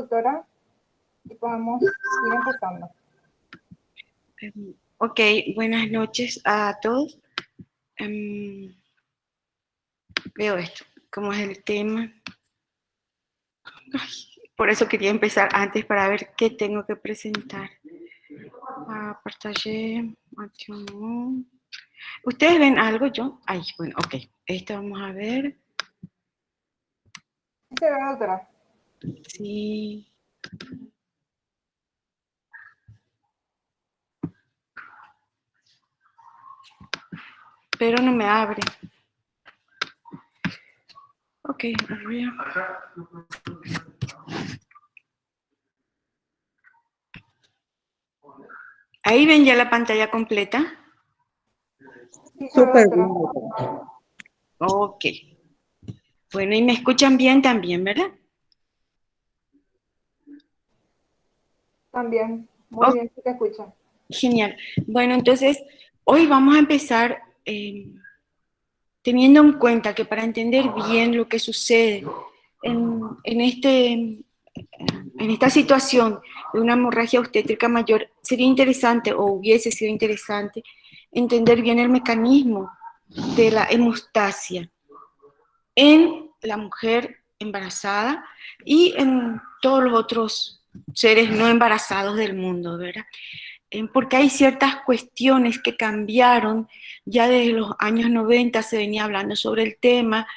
doctora, y podemos ir empezando. Ok, buenas noches a todos. Veo esto, ¿cómo es el tema? Por eso quería empezar antes para ver qué tengo que presentar. Partager. ¿Ustedes ven algo yo? Ay, bueno, ok. Esto vamos a ver. ¿Se ve, doctora? Sí. Pero no me abre. Ok, voy a... ¿Ahí ven ya la pantalla completa? Sí, Súper doctora. bien. Ok. Bueno, y me escuchan bien también, ¿verdad? También, muy Oh, bien, si te escucha. genial. Bueno, entonces, hoy vamos a empezar teniendo en cuenta que para entender bien lo que sucede en esta situación de una hemorragia obstétrica mayor, sería interesante, o hubiese sido interesante, entender bien el mecanismo de la hemostasia en la mujer embarazada y en todos los otros seres no embarazados del mundo, ¿verdad? Porque hay ciertas cuestiones que cambiaron, ya desde los años 90 se venía hablando sobre el tema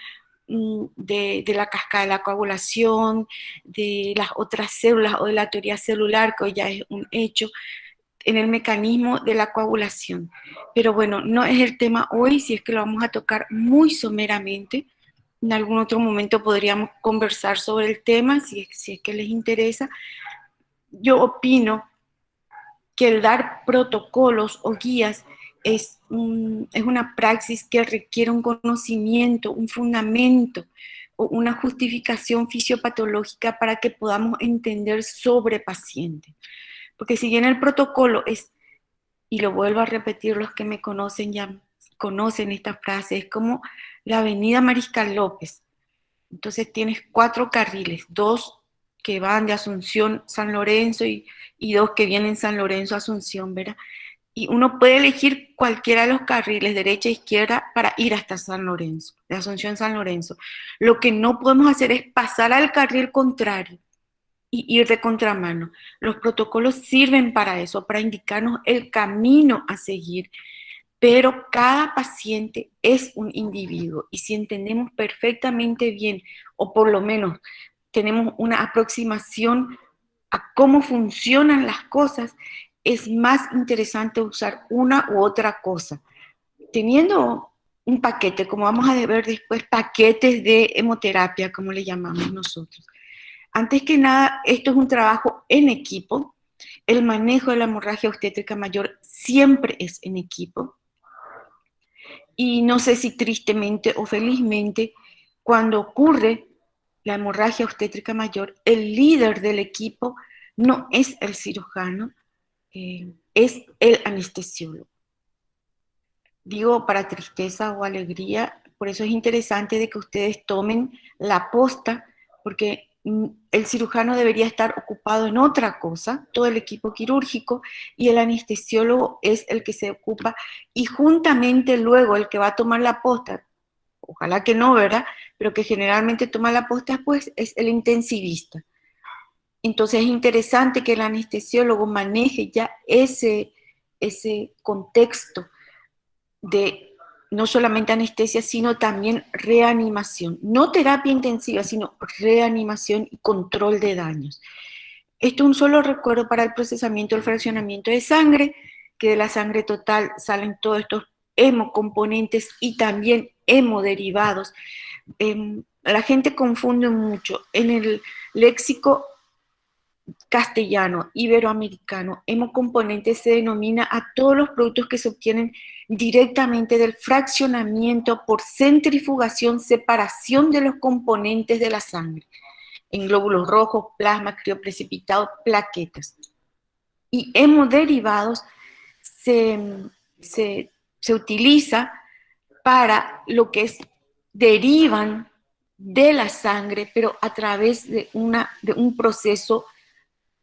de la cascada de la coagulación, de las otras células o de la teoría celular, que hoy ya es un hecho, en el mecanismo de la coagulación. Pero bueno, no es el tema hoy, si es que lo vamos a tocar muy someramente. En algún otro momento podríamos conversar sobre el tema, si es que les interesa. Yo opino que el dar protocolos o guías es una praxis que requiere un conocimiento, un fundamento o una justificación fisiopatológica para que podamos entender sobre paciente. Porque si bien el protocolo es, y lo vuelvo a repetir, los que me conocen ya conocen esta frase, es como la avenida Mariscal López. Entonces tienes 4 carriles, 2 que van de Asunción, San Lorenzo y 2 que vienen San Lorenzo, Asunción, ¿verdad? Y uno puede elegir cualquiera de los carriles, derecha e izquierda, para ir hasta San Lorenzo, de Asunción a San Lorenzo. Lo que no podemos hacer es pasar al carril contrario y ir de contramano. Los protocolos sirven para eso, para indicarnos el camino a seguir, pero cada paciente es un individuo y si entendemos perfectamente bien, o por lo menos tenemos una aproximación a cómo funcionan las cosas, es más interesante usar una u otra cosa. Teniendo un paquete, como vamos a ver después, paquetes de hemoterapia, como le llamamos nosotros. Antes que nada, esto es un trabajo en equipo. El manejo de la hemorragia obstétrica mayor siempre es en equipo. Y no sé si tristemente o felizmente, cuando ocurre la hemorragia obstétrica mayor, el líder del equipo no es el cirujano, es el anestesiólogo. Digo para tristeza o alegría, por eso es interesante de que ustedes tomen la posta, porque el cirujano debería estar ocupado en otra cosa, todo el equipo quirúrgico, y el anestesiólogo es el que se ocupa, y juntamente luego el que va a tomar la posta, ojalá que no, ¿verdad? Pero que generalmente toma la posta, pues es el intensivista. Entonces es interesante que el anestesiólogo maneje ya ese contexto de no solamente anestesia, sino también reanimación. No terapia intensiva, sino reanimación y control de daños. Esto es un solo recuerdo para el procesamiento del fraccionamiento de sangre, que de la sangre total salen todos estos hemocomponentes y también hemoderivados. La gente confunde mucho. En el léxico castellano, iberoamericano, hemocomponente se denomina a todos los productos que se obtienen directamente del fraccionamiento por centrifugación, separación de los componentes de la sangre, en glóbulos rojos, plasma, crioprecipitado, plaquetas. Y hemoderivados se utiliza para lo que es, derivan de la sangre, pero a través de un proceso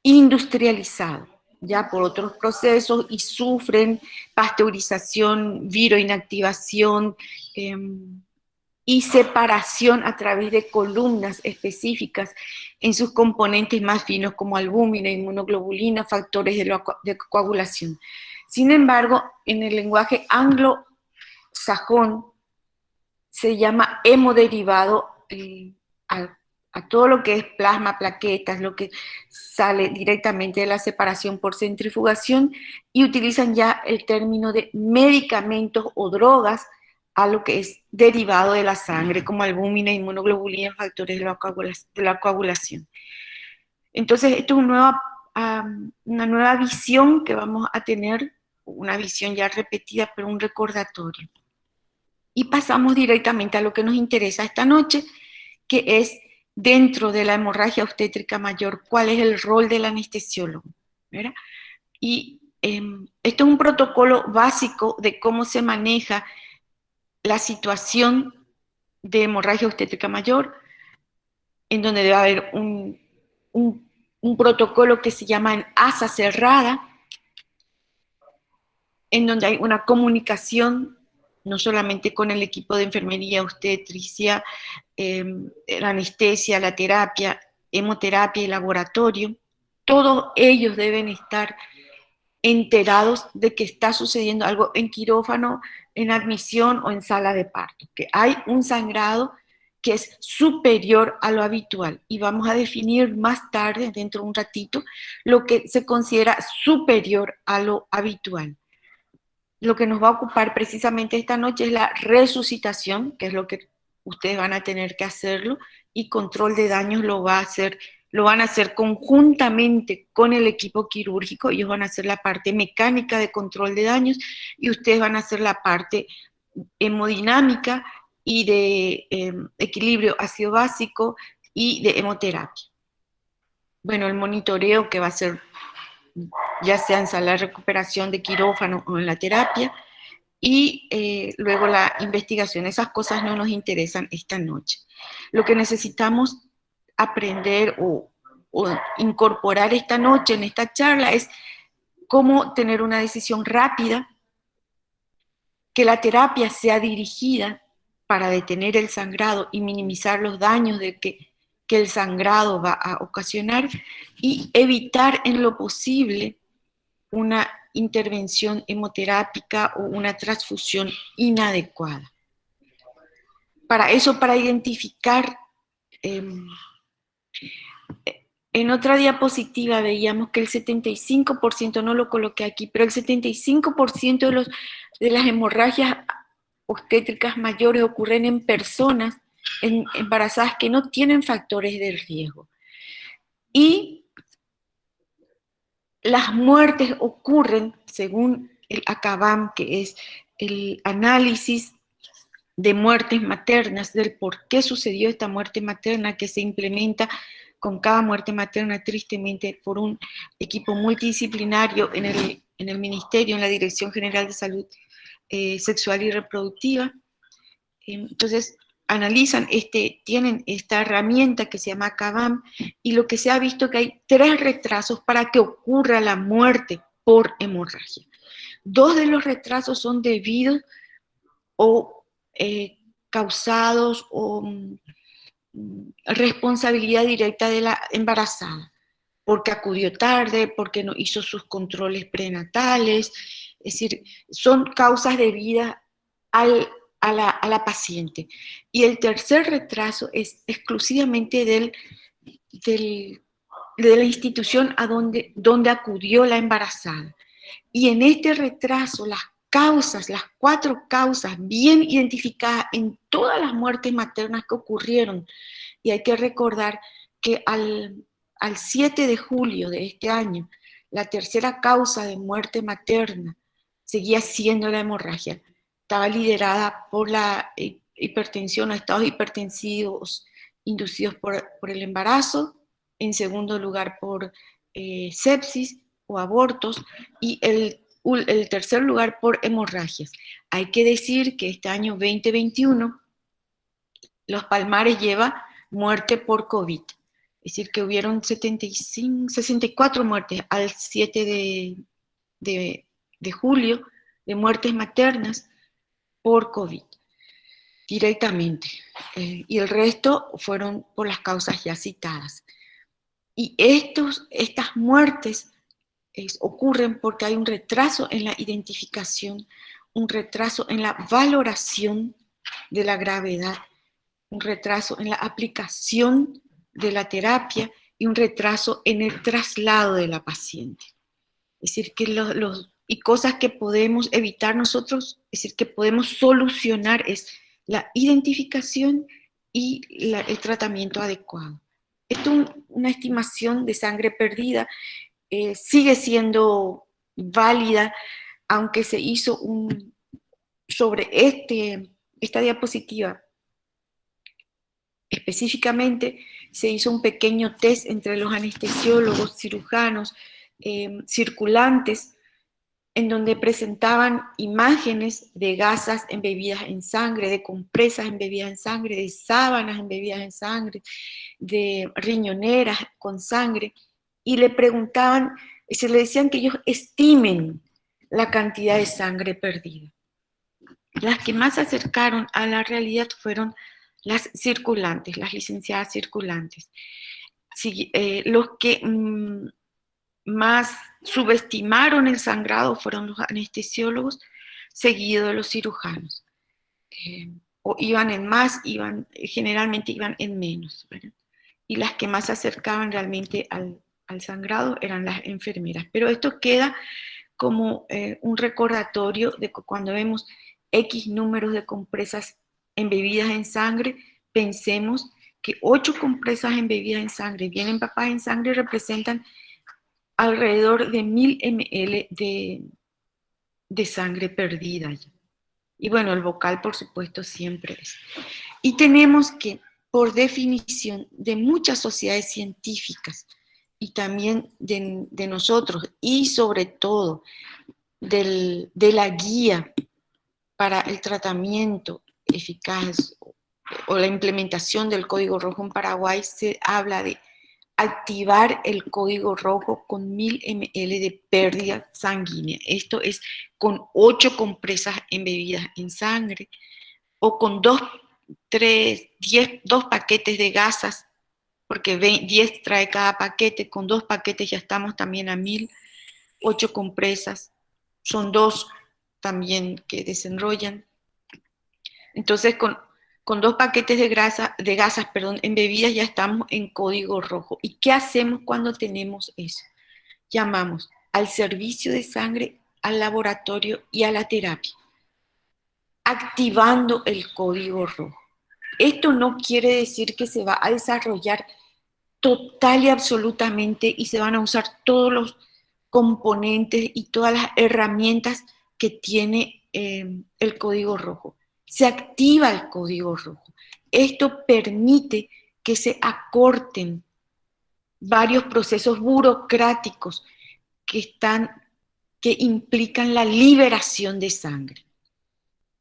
industrializado, ya por otros procesos, y sufren pasteurización, viroinactivación y separación a través de columnas específicas en sus componentes más finos como albúmina, inmunoglobulina, factores de coagulación. Sin embargo, en el lenguaje anglosajón se llama hemodiderivado a todo lo que es plasma, plaquetas, lo que sale directamente de la separación por centrifugación, y utilizan ya el término de medicamentos o drogas a lo que es derivado de la sangre, como albúmina, inmunoglobulina, factores de la coagulación. Entonces, esto es una nueva visión que vamos a tener, una visión ya repetida, pero un recordatorio. Y pasamos directamente a lo que nos interesa esta noche, que es dentro de la hemorragia obstétrica mayor, cuál es el rol del anestesiólogo, ¿verdad? Y esto es un protocolo básico de cómo se maneja la situación de hemorragia obstétrica mayor, en donde debe haber un protocolo que se llama en asa cerrada, en donde hay una comunicación no solamente con el equipo de enfermería, obstetricia, la anestesia, la terapia, hemoterapia y laboratorio. Todos ellos deben estar enterados de que está sucediendo algo en quirófano, en admisión o en sala de parto, que hay un sangrado que es superior a lo habitual. Y vamos a definir más tarde, dentro de un ratito, lo que se considera superior a lo habitual. Lo que nos va a ocupar precisamente esta noche es la resucitación, que es lo que ustedes van a tener que hacerlo, y control de daños lo van a hacer conjuntamente con el equipo quirúrgico. Ellos van a hacer la parte mecánica de control de daños y ustedes van a hacer la parte hemodinámica y de equilibrio ácido básico y de hemoterapia. Bueno, el monitoreo que va a ser ya sea en sala de recuperación de quirófano o en la terapia, y luego la investigación. Esas cosas no nos interesan esta noche. Lo que necesitamos aprender o incorporar esta noche en esta charla es cómo tener una decisión rápida, que la terapia sea dirigida para detener el sangrado y minimizar los daños que el sangrado va a ocasionar, y evitar en lo posible una intervención hemoterápica o una transfusión inadecuada. Para eso, para identificar, en otra diapositiva veíamos que el 75%, no lo coloqué aquí, pero el 75% de las hemorragias obstétricas mayores ocurren en personas embarazadas que no tienen factores de riesgo. Y las muertes ocurren, según el ACABAM, que es el análisis de muertes maternas, del por qué sucedió esta muerte materna, que se implementa con cada muerte materna, tristemente, por un equipo multidisciplinario en el Ministerio, en la Dirección General de Salud Sexual y Reproductiva. Entonces, analizan, tienen esta herramienta que se llama ACABAM, y lo que se ha visto es que hay 3 retrasos para que ocurra la muerte por hemorragia. 2 de los retrasos son debidos o causados o responsabilidad directa de la embarazada, porque acudió tarde, porque no hizo sus controles prenatales, es decir, son causas debidas a la paciente. Y el tercer retraso es exclusivamente de la institución donde acudió la embarazada. Y en este retraso, las 4 causas bien identificadas en todas las muertes maternas que ocurrieron, y hay que recordar que al 7 de julio de este año, la tercera causa de muerte materna seguía siendo la hemorragia. Estaba liderada por la hipertensión, estados hipertensivos inducidos por el embarazo, en segundo lugar por sepsis o abortos, y el tercer lugar por hemorragias. Hay que decir que este año 2021 Los Palmares lleva muerte por COVID. Es decir, que hubieron 64 muertes al 7 de julio de muertes maternas por COVID, directamente. Y el resto fueron por las causas ya citadas. Y estas muertes ocurren porque hay un retraso en la identificación, un retraso en la valoración de la gravedad, un retraso en la aplicación de la terapia y un retraso en el traslado de la paciente. Es decir, que y cosas que podemos evitar nosotros, es decir, que podemos solucionar es la identificación y el tratamiento adecuado. Esto es una estimación de sangre perdida, sigue siendo válida, aunque se hizo sobre esta diapositiva específicamente, se hizo un pequeño test entre los anestesiólogos, cirujanos, circulantes, en donde presentaban imágenes de gasas embebidas en sangre, de compresas embebidas en sangre, de sábanas embebidas en sangre, de riñoneras con sangre, y le preguntaban, se le decían que ellos estimen la cantidad de sangre perdida. Las que más se acercaron a la realidad fueron las circulantes, las licenciadas circulantes. Los que más subestimaron el sangrado fueron los anestesiólogos, seguido de los cirujanos. O iban en más, generalmente iban en menos, ¿verdad? Y las que más se acercaban realmente al sangrado eran las enfermeras. Pero esto queda como un recordatorio de que cuando vemos X números de compresas embebidas en sangre, pensemos que 8 compresas embebidas en sangre, bien empapadas en sangre, representan alrededor de 1000 ml de sangre perdida. Y bueno, el vocal, por supuesto, siempre es. Y tenemos que, por definición de muchas sociedades científicas y también de nosotros, y sobre todo de la guía para el tratamiento eficaz o la implementación del Código Rojo en Paraguay, se habla de activar el Código Rojo con 1000 ml de pérdida sanguínea. Esto es con 8 compresas embebidas en sangre o con 2 paquetes de gasas, porque 10 trae cada paquete, con 2 paquetes ya estamos también a 1000, 8 compresas, son 2 también que desenrollan. Entonces con 2 paquetes de gasas, embebidas ya estamos en Código Rojo. ¿Y qué hacemos cuando tenemos eso? Llamamos al servicio de sangre, al laboratorio y a la terapia, activando el Código Rojo. Esto no quiere decir que se va a desarrollar total y absolutamente y se van a usar todos los componentes y todas las herramientas que tiene el Código Rojo. Se activa el Código Rojo. Esto permite que se acorten varios procesos burocráticos que implican la liberación de sangre.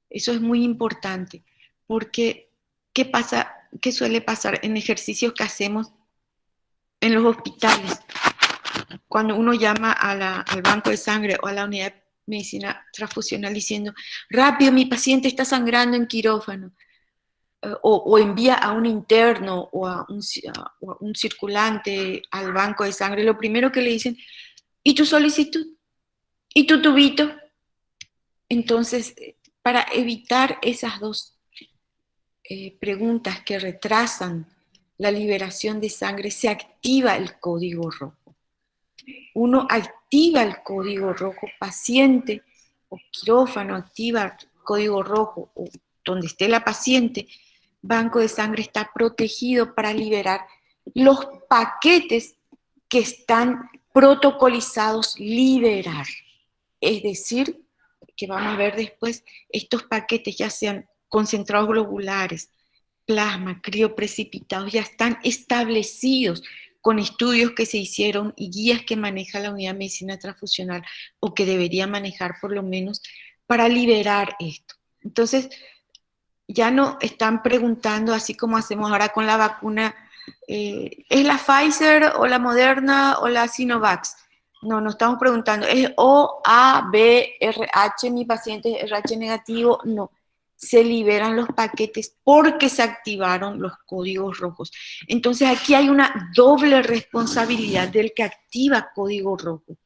Eso es muy importante, porque ¿qué suele pasar en ejercicios que hacemos en los hospitales? Cuando uno llama al banco de sangre o a la unidad de medicina transfusional diciendo, rápido, mi paciente está sangrando en quirófano, o envía a un interno o a un circulante al banco de sangre, lo primero que le dicen, ¿y tu solicitud? ¿Y tu tubito? Entonces, para evitar esas dos preguntas que retrasan la liberación de sangre, se activa el Código Rojo. Uno activa el Código Rojo, paciente o quirófano activa el Código Rojo, o donde esté la paciente, banco de sangre está protegido para liberar los paquetes que están protocolizados liberar. Es decir, que vamos a ver después, estos paquetes ya sean concentrados globulares, plasma, crioprecipitados, ya están establecidos con estudios que se hicieron y guías que maneja la unidad de medicina transfusional o que debería manejar por lo menos para liberar esto. Entonces, ya no están preguntando, así como hacemos ahora con la vacuna, ¿es la Pfizer o la Moderna o la Sinovac? No, no estamos preguntando, ¿es O, A, B, RH, mi paciente es RH negativo? No, se liberan los paquetes porque se activaron los códigos rojos. Entonces aquí hay una doble responsabilidad del que activa código rojo.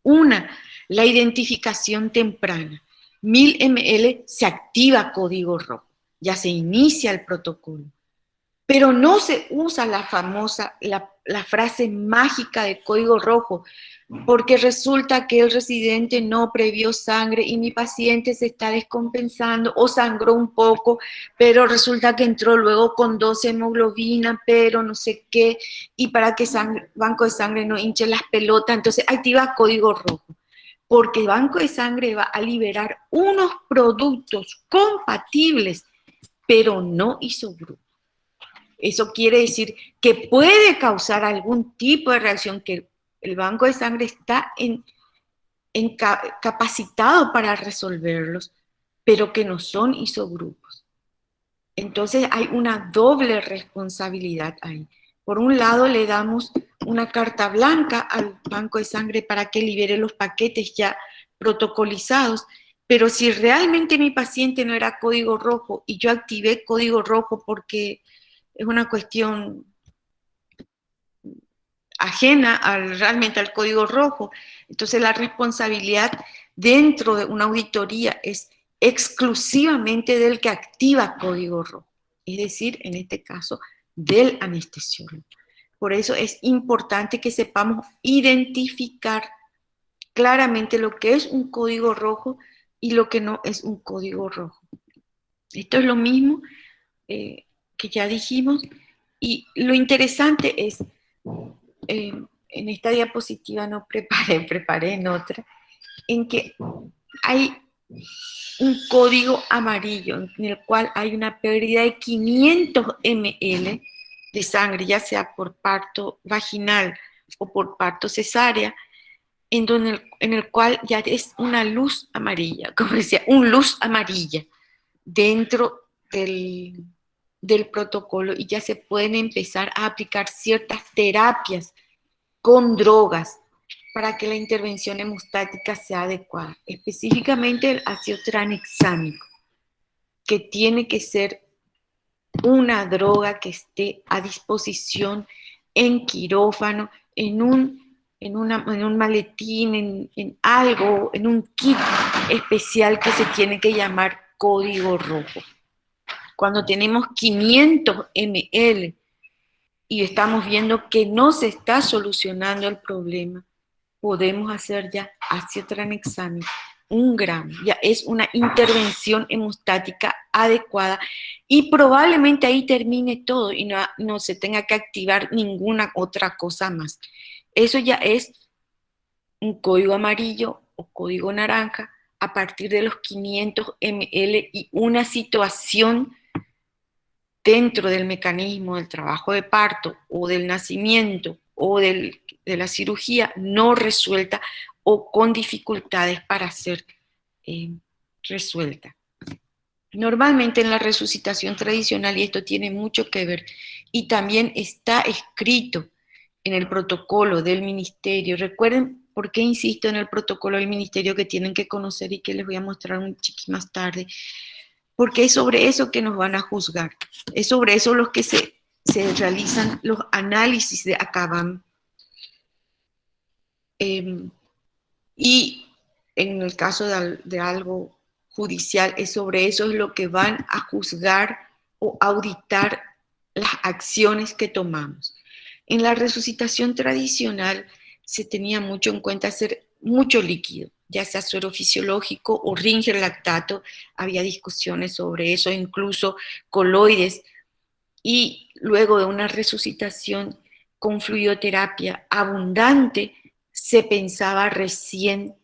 Una, la identificación temprana. 1000 ml se activa código rojo, ya se inicia el protocolo. Pero no se usa la famosa, la frase mágica de código rojo, porque resulta que el residente no previó sangre y mi paciente se está descompensando o sangró un poco, pero resulta que entró luego con 12 hemoglobina, pero no sé qué, y para que banco de sangre no hinche las pelotas, entonces activa código rojo, porque el banco de sangre va a liberar unos productos compatibles, pero no isobrú. Eso quiere decir que puede causar algún tipo de reacción, que el banco de sangre está capacitado para resolverlos, pero que no son isogrupos. Entonces hay una doble responsabilidad ahí. Por un lado le damos una carta blanca al banco de sangre para que libere los paquetes ya protocolizados, pero si realmente mi paciente no era código rojo y yo activé código rojo porque es una cuestión ajena realmente al código rojo, entonces la responsabilidad dentro de una auditoría es exclusivamente del que activa código rojo, es decir, en este caso, del anestesiólogo. Por eso es importante que sepamos identificar claramente lo que es un código rojo y lo que no es un código rojo. Esto es lo mismo que ya dijimos, y lo interesante es, en esta diapositiva no preparé en otra, en que hay un código amarillo en el cual hay una pérdida de 500 ml de sangre, ya sea por parto vaginal o por parto cesárea, en el cual ya es una luz amarilla, como decía, una luz amarilla dentro del protocolo, y ya se pueden empezar a aplicar ciertas terapias con drogas para que la intervención hemostática sea adecuada, específicamente el ácido tranexámico, que tiene que ser una droga que esté a disposición en quirófano, en un maletín, en algo, en un kit especial que se tiene que llamar código rojo. Cuando tenemos 500 ml y estamos viendo que no se está solucionando el problema, podemos hacer ya ácido tranexámico, 1 gramo, ya es una intervención hemostática adecuada y probablemente ahí termine todo y no se tenga que activar ninguna otra cosa más. Eso ya es un código amarillo o código naranja a partir de los 500 ml y una situación dentro del mecanismo del trabajo de parto o del nacimiento o de la cirugía no resuelta o con dificultades para ser resuelta. Normalmente en la resucitación tradicional, y esto tiene mucho que ver, y también está escrito en el protocolo del ministerio. Recuerden por qué insisto en el protocolo del ministerio, que tienen que conocer y que les voy a mostrar un chiquito más tarde, porque es sobre eso que nos van a juzgar, es sobre eso los que se realizan los análisis de ACABAM. Y en el caso de algo judicial, es sobre eso es lo que van a juzgar o auditar las acciones que tomamos. En la resucitación tradicional se tenía mucho en cuenta hacer mucho líquido, ya sea suero fisiológico o Ringer lactato, había discusiones sobre eso, incluso coloides, y luego de una resucitación con fluidoterapia abundante, se pensaba recién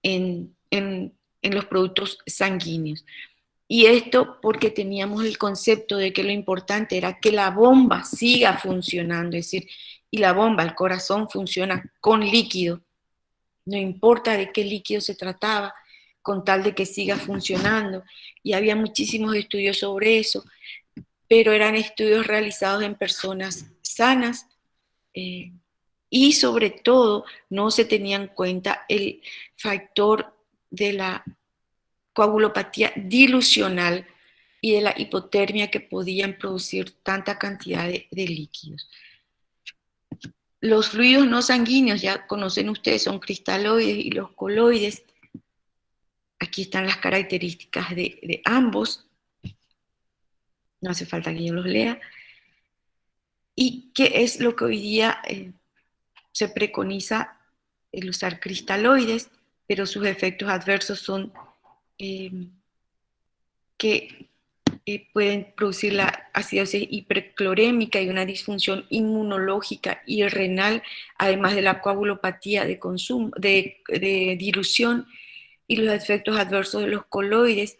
en los productos sanguíneos. Y esto porque teníamos el concepto de que lo importante era que la bomba siga funcionando, es decir, y la bomba, el corazón, funciona con líquido, no importa de qué líquido se trataba, con tal de que siga funcionando. Y había muchísimos estudios sobre eso, pero eran estudios realizados en personas sanas, y sobre todo no se tenía en cuenta el factor de la coagulopatía dilucional y de la hipotermia que podían producir tanta cantidad de líquidos. Los fluidos no sanguíneos, ya conocen ustedes, son cristaloides y los coloides. Aquí están las características de ambos. No hace falta que yo los lea. ¿Y qué es lo que hoy día se preconiza? El usar cristaloides, pero sus efectos adversos son que pueden producir la acidosis hiperclorémica y una disfunción inmunológica y renal, además de la coagulopatía de consumo, de dilución, y los efectos adversos de los coloides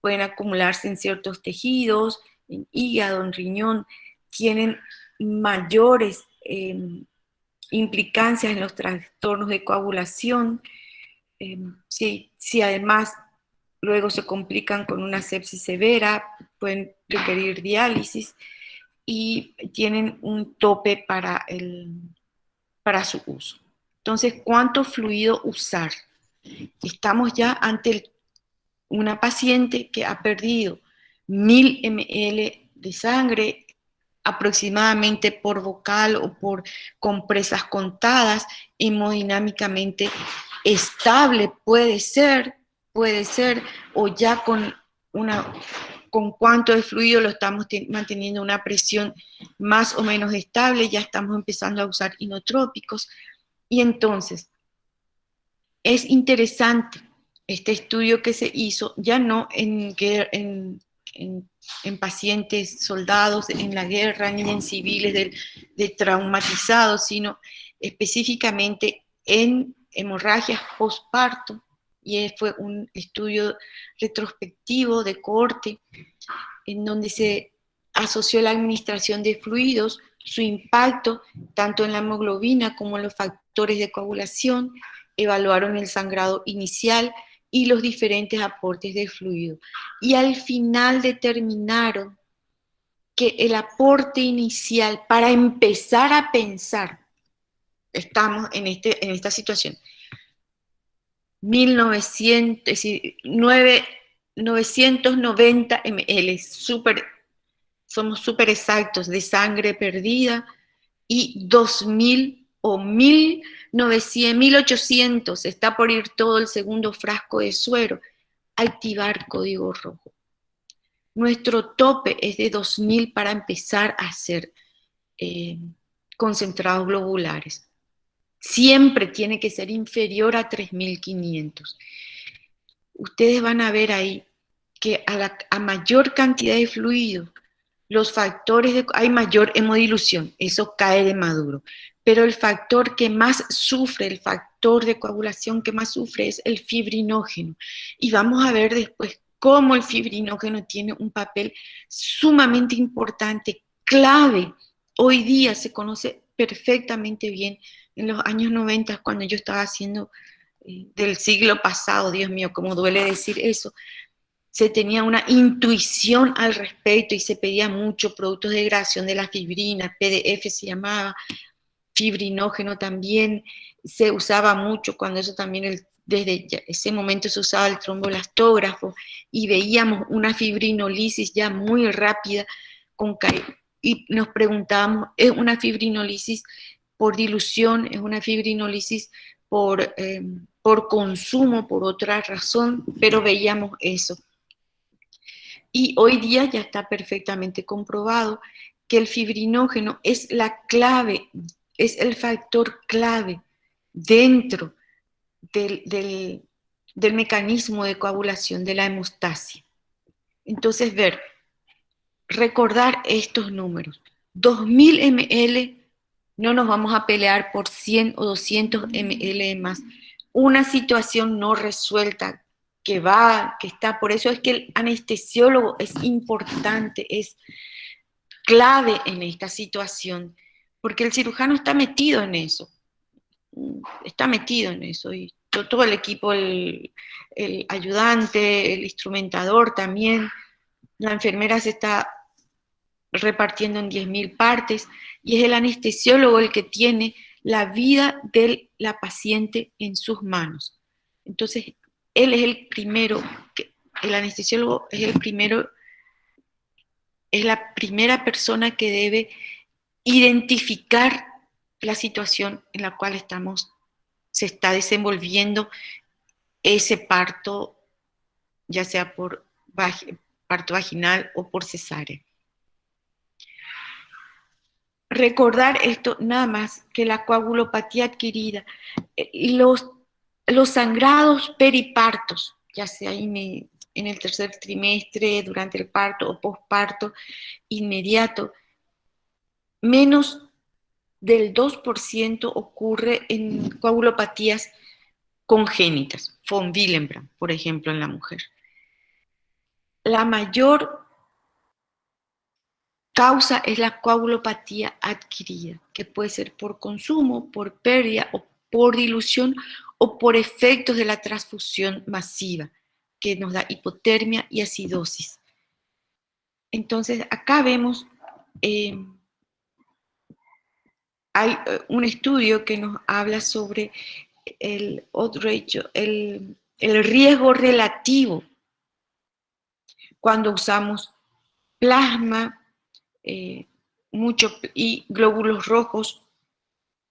pueden acumularse en ciertos tejidos, en hígado, en riñón, tienen mayores implicancias en los trastornos de coagulación. Si además luego se complican con una sepsis severa, pueden requerir diálisis y tienen un tope para su uso. Entonces, ¿cuánto fluido usar? Estamos ya ante una paciente que ha perdido 1000 ml de sangre aproximadamente por vocal o por compresas contadas, hemodinámicamente estable puede ser, o ya con cuánto de fluido lo estamos manteniendo una presión más o menos estable, ya estamos empezando a usar inotrópicos. Y entonces, es interesante este estudio que se hizo, ya no en pacientes soldados en la guerra, ni en civiles de traumatizados, sino específicamente en hemorragias postparto, y fue un estudio retrospectivo de cohorte en donde se asoció la administración de fluidos, su impacto tanto en la hemoglobina como en los factores de coagulación, evaluaron el sangrado inicial y los diferentes aportes de fluido. Y al final determinaron que el aporte inicial, para empezar a pensar, estamos en esta situación, 990 ml, somos súper exactos, de sangre perdida, y 2000 o 1900, 1800, está por ir todo el segundo frasco de suero, activar código rojo. Nuestro tope es de 2000 para empezar a hacer concentrados globulares. Siempre tiene que ser inferior a 3500. Ustedes van a ver ahí que a mayor cantidad de fluido, los factores hay mayor hemodilución, eso cae de maduro, pero el factor que más sufre, el factor de coagulación que más sufre es el fibrinógeno. Y vamos a ver después cómo el fibrinógeno tiene un papel sumamente importante, clave. Hoy día se conoce perfectamente bien. En los años 90, cuando yo estaba haciendo del siglo pasado, Dios mío, cómo duele decir eso, se tenía una intuición al respecto y se pedía mucho productos de degradación de la fibrina, PDF se llamaba, fibrinógeno también, se usaba mucho cuando eso también, desde ese momento se usaba el tromboelastógrafo y veíamos una fibrinolisis ya muy rápida y nos preguntábamos, ¿es una fibrinolisis por dilución? ¿Es una fibrinolisis por consumo, por otra razón? Pero veíamos eso. Y hoy día ya está perfectamente comprobado que el fibrinógeno es la clave, es el factor clave dentro del mecanismo de coagulación de la hemostasia. Entonces, recordar estos números. 2000 ml, no nos vamos a pelear por 100 o 200 ml más. Una situación no resuelta que está, por eso es que el anestesiólogo es importante, es clave en esta situación, porque el cirujano está metido en eso, y todo el equipo, el ayudante, el instrumentador también, la enfermera se está repartiendo en 10.000 partes, y es el anestesiólogo el que tiene la vida de la paciente en sus manos. Entonces, él es el primero, el anestesiólogo es el primero, es la primera persona que debe identificar la situación en la cual se está desenvolviendo ese parto, ya sea por parto vaginal o por cesárea. Recordar esto nada más, que la coagulopatía adquirida, los sangrados peripartos, ya sea en el tercer trimestre, durante el parto o posparto inmediato, menos del 2% ocurre en coagulopatías congénitas, von Willebrand, por ejemplo, en la mujer. La mayor causa es la coagulopatía adquirida, que puede ser por consumo, por pérdida o por dilución o por efectos de la transfusión masiva, que nos da hipotermia y acidosis. Entonces, acá vemos, hay un estudio que nos habla sobre el odds ratio, el riesgo relativo cuando usamos plasma, y glóbulos rojos,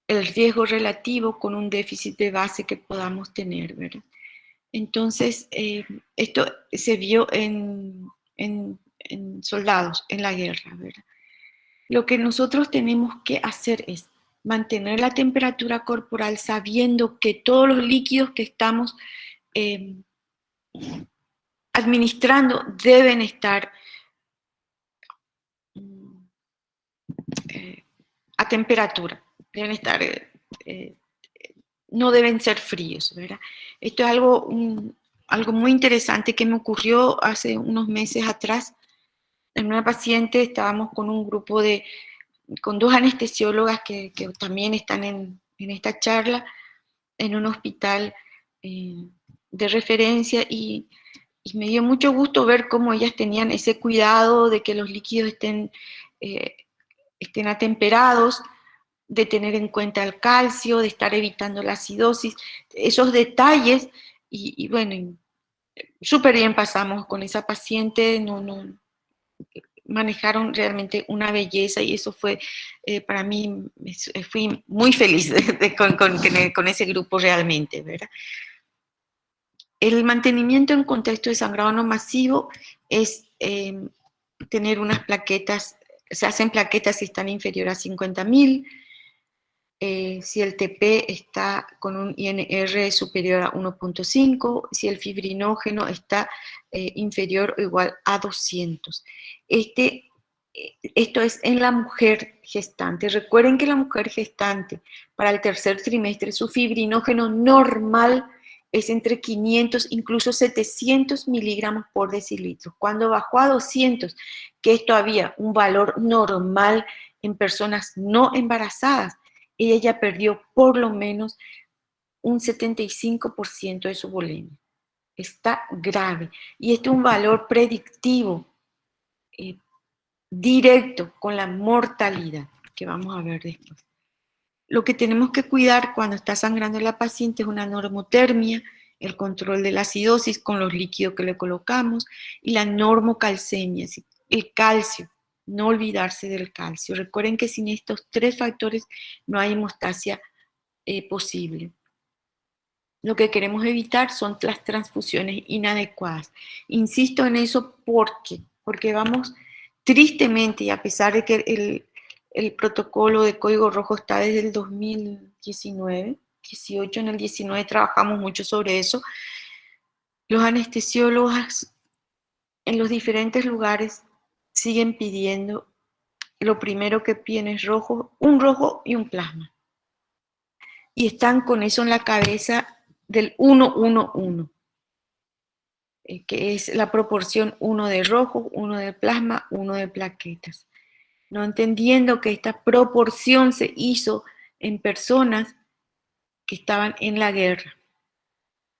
el riesgo relativo con un déficit de base que podamos tener, ¿verdad? Entonces, esto se vio en soldados en la guerra, ¿verdad? Lo que nosotros tenemos que hacer es mantener la temperatura corporal sabiendo que todos los líquidos que estamos administrando deben estar a temperatura, deben estar, no deben ser fríos, ¿verdad? Esto es algo muy interesante que me ocurrió hace unos meses atrás. En una paciente estábamos con un grupo con dos anestesiólogas que también están en esta charla, en un hospital de referencia, y me dio mucho gusto ver cómo ellas tenían ese cuidado de que los líquidos estén atemperados, de tener en cuenta el calcio, de estar evitando la acidosis, esos detalles, y bueno, súper bien pasamos con esa paciente, manejaron realmente una belleza, y eso fue, para mí, fui muy feliz con ese grupo realmente, ¿verdad? El mantenimiento en contexto de sangrado no masivo es tener unas plaquetas, se hacen plaquetas si están inferiores a 50.000, si el TP está con un INR superior a 1.5, si el fibrinógeno está inferior o igual a 200. Esto es en la mujer gestante. Recuerden que la mujer gestante para el tercer trimestre, su fibrinógeno normal es entre 500, incluso 700 miligramos por decilitro. Cuando bajó a 200, que es todavía un valor normal en personas no embarazadas, ella ya perdió por lo menos un 75% de su volemia. Está grave. Y este es un valor predictivo directo con la mortalidad, que vamos a ver después. Lo que tenemos que cuidar cuando está sangrando la paciente es una normotermia, el control de la acidosis con los líquidos que le colocamos, y la normocalcemia, el calcio. No olvidarse del calcio. Recuerden que sin estos 3 factores no hay hemostasia posible. Lo que queremos evitar son las transfusiones inadecuadas. Insisto en eso porque vamos tristemente, y a pesar de que el protocolo de código rojo está desde el 2019, 18, en el 19 trabajamos mucho sobre eso, los anestesiólogos en los diferentes lugares siguen pidiendo, lo primero que piden es un rojo y un plasma. Y están con eso en la cabeza del 1-1-1, que es la proporción 1 de rojo, 1 de plasma, 1 de plaquetas. No entendiendo que esta proporción se hizo en personas que estaban en la guerra.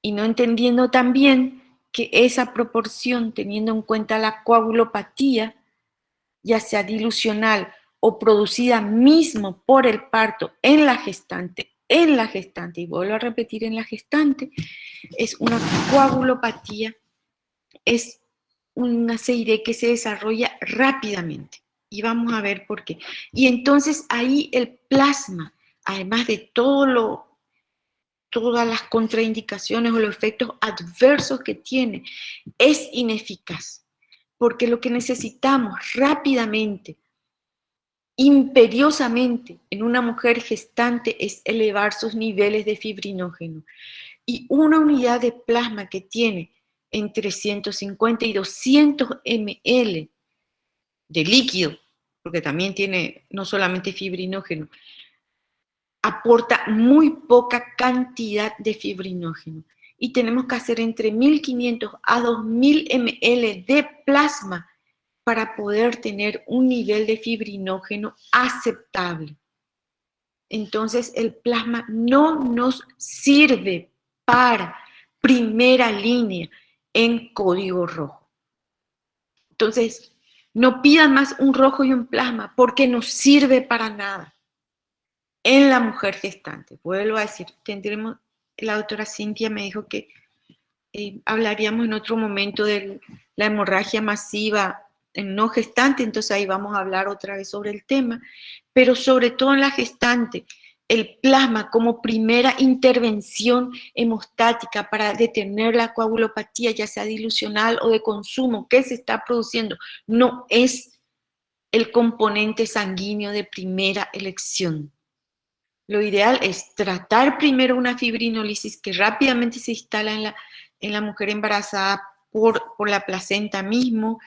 y no entendiendo también que esa proporción, teniendo en cuenta la coagulopatía, ya sea dilucional o producida mismo por el parto en la gestante, y vuelvo a repetir, en la gestante, es una coagulopatía, es una CID que se desarrolla rápidamente. Y vamos a ver por qué. Y entonces ahí el plasma, además de todas las contraindicaciones o los efectos adversos que tiene, es ineficaz. Porque lo que necesitamos rápidamente, imperiosamente, en una mujer gestante es elevar sus niveles de fibrinógeno. Y una unidad de plasma que tiene entre 150 y 200 ml de líquido, porque también tiene no solamente fibrinógeno, aporta muy poca cantidad de fibrinógeno. Y tenemos que hacer entre 1500 a 2000 ml de plasma para poder tener un nivel de fibrinógeno aceptable. Entonces el plasma no nos sirve para primera línea en código rojo. Entonces, no pidan más un rojo y un plasma porque no sirve para nada en la mujer gestante. Vuelvo a decir, tendremos, la doctora Cintia me dijo que hablaríamos en otro momento de la hemorragia masiva en no gestante, entonces ahí vamos a hablar otra vez sobre el tema, pero sobre todo en la gestante, el plasma como primera intervención hemostática para detener la coagulopatía, ya sea dilucional o de consumo, que se está produciendo, no es el componente sanguíneo de primera elección. Lo ideal es tratar primero una fibrinolisis que rápidamente se instala en la mujer embarazada por la placenta mismo,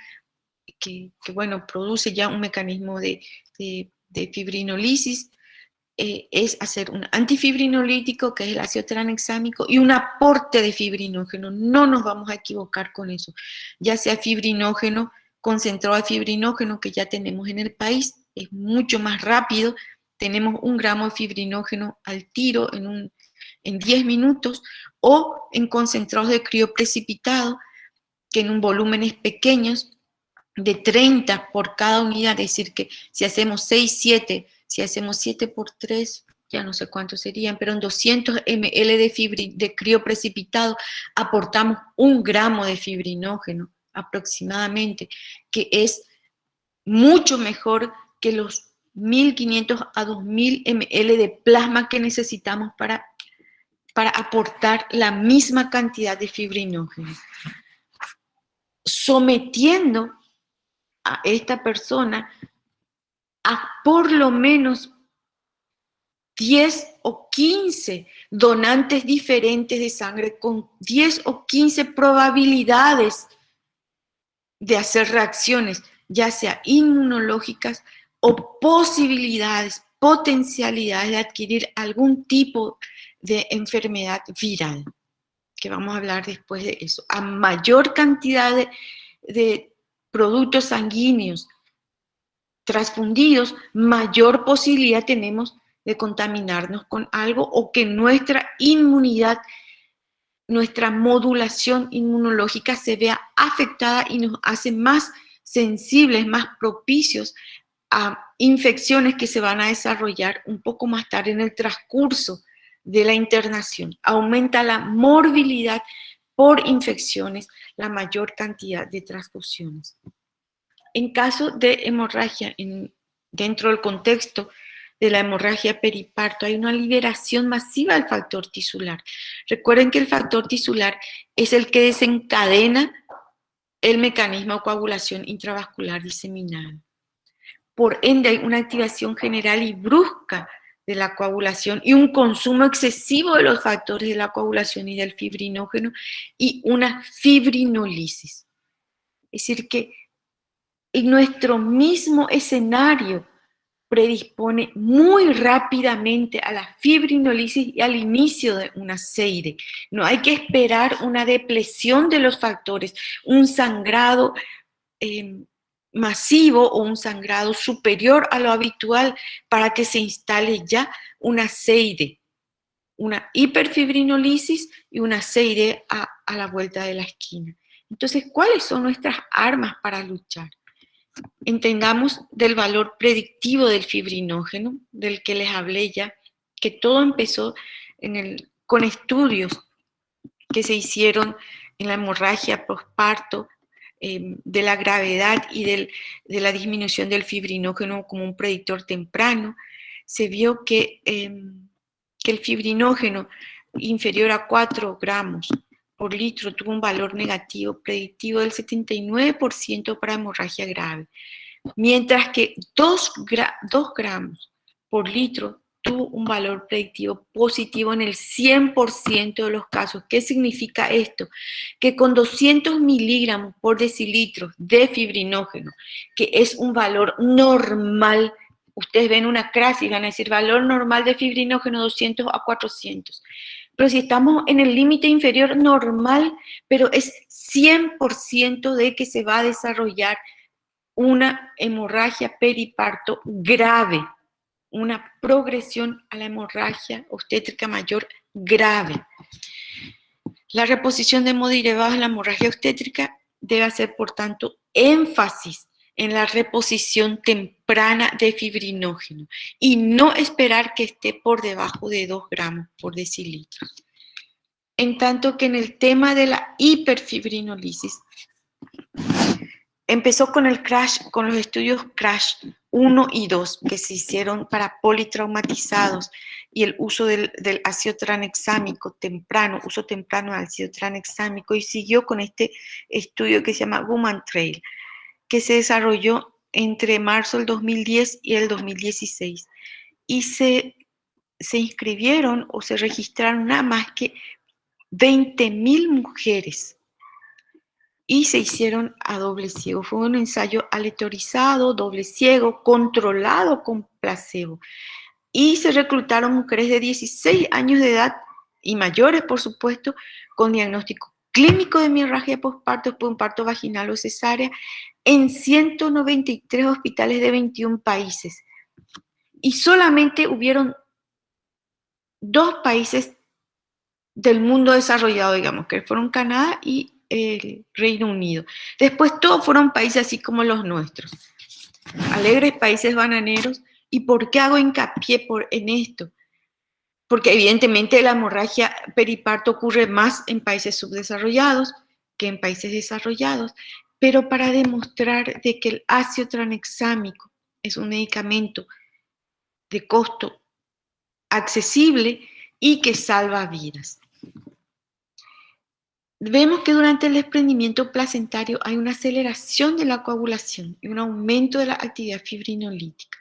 que bueno, produce ya un mecanismo de fibrinolisis, es hacer un antifibrinolítico, que es el ácido tranexámico, y un aporte de fibrinógeno. No nos vamos a equivocar con eso, ya sea fibrinógeno, concentrado de fibrinógeno que ya tenemos en el país, es mucho más rápido, tenemos 1 gramo de fibrinógeno al tiro en 10 minutos, o en concentrados de crioprecipitado, que en volúmenes pequeños, de 30 por cada unidad, es decir, que si hacemos 6, 7, si hacemos 7 por 3, ya no sé cuántos serían, pero en 200 ml de crioprecipitado aportamos 1 gramo de fibrinógeno aproximadamente, que es mucho mejor que los 1500 a 2000 ml de plasma que necesitamos para aportar la misma cantidad de fibrinógeno. Sometiendo a esta persona a por lo menos 10 o 15 donantes diferentes de sangre con 10 o 15 probabilidades de hacer reacciones, ya sea inmunológicas o posibilidades, potencialidades de adquirir algún tipo de enfermedad viral, que vamos a hablar después de eso. A mayor cantidad de productos sanguíneos transfundidos, mayor posibilidad tenemos de contaminarnos con algo o que nuestra inmunidad, nuestra modulación inmunológica se vea afectada y nos hace más sensibles, más propicios a infecciones que se van a desarrollar un poco más tarde en el transcurso de la internación. Aumenta la morbilidad por infecciones, la mayor cantidad de transfusiones. En caso de hemorragia, dentro del contexto de la hemorragia periparto, hay una liberación masiva del factor tisular. Recuerden que el factor tisular es el que desencadena el mecanismo de coagulación intravascular diseminada. Por ende, hay una activación general y brusca de la coagulación y un consumo excesivo de los factores de la coagulación y del fibrinógeno y una fibrinolisis. Es decir, que nuestro mismo escenario predispone muy rápidamente a la fibrinolisis y al inicio de una CID. No hay que esperar una depresión de los factores, un sangrado masivo o un sangrado superior a lo habitual para que se instale ya una CID. una hiperfibrinolisis y una CID a la vuelta de la esquina. Entonces, ¿cuáles son nuestras armas para luchar? Entendamos del valor predictivo del fibrinógeno, del que les hablé ya, que todo empezó con estudios que se hicieron en la hemorragia postparto, de la gravedad y de la disminución del fibrinógeno como un predictor temprano. Se vio que el fibrinógeno inferior a 4 gramos por litro tuvo un valor negativo predictivo del 79% para hemorragia grave, mientras que 2 gramos por litro tuvo un valor predictivo positivo en el 100% de los casos. ¿Qué significa esto? Que con 200 miligramos por decilitro de fibrinógeno, que es un valor normal, ustedes ven una CRAS y van a decir valor normal de fibrinógeno 200 a 400. Pero si estamos en el límite inferior normal, pero es 100% de que se va a desarrollar una hemorragia periparto grave, una progresión a la hemorragia obstétrica mayor grave. La reposición de hemoderivados en la hemorragia obstétrica debe hacer, por tanto, énfasis en la reposición temprana de fibrinógeno y no esperar que esté por debajo de 2 gramos por decilitro. En tanto que en el tema de la hiperfibrinolisis, empezó con el CRASH, con los estudios CRASH 1 y 2 que se hicieron para politraumatizados y el uso del ácido tranexámico temprano, uso temprano del ácido tranexámico, y siguió con este estudio que se llama Woman Trail, que se desarrolló entre marzo del 2010 y el 2016. Y se inscribieron o se registraron nada más que 20.000 mujeres y se hicieron a doble ciego. Fue un ensayo aleatorizado, doble ciego, controlado con placebo. Y se reclutaron mujeres de 16 años de edad y mayores, por supuesto, con diagnóstico clínico de hemorragia postparto por un parto vaginal o cesárea en 193 hospitales de 21 países. Y solamente hubieron 2 países del mundo desarrollado, digamos, que fueron Canadá y el Reino Unido. Después todos fueron países así como los nuestros, alegres países bananeros. ¿Y por qué hago hincapié en esto? Porque evidentemente la hemorragia periparto ocurre más en países subdesarrollados que en países desarrollados, pero para demostrar de que el ácido tranexámico es un medicamento de costo accesible y que salva vidas. Vemos que durante el desprendimiento placentario hay una aceleración de la coagulación y un aumento de la actividad fibrinolítica.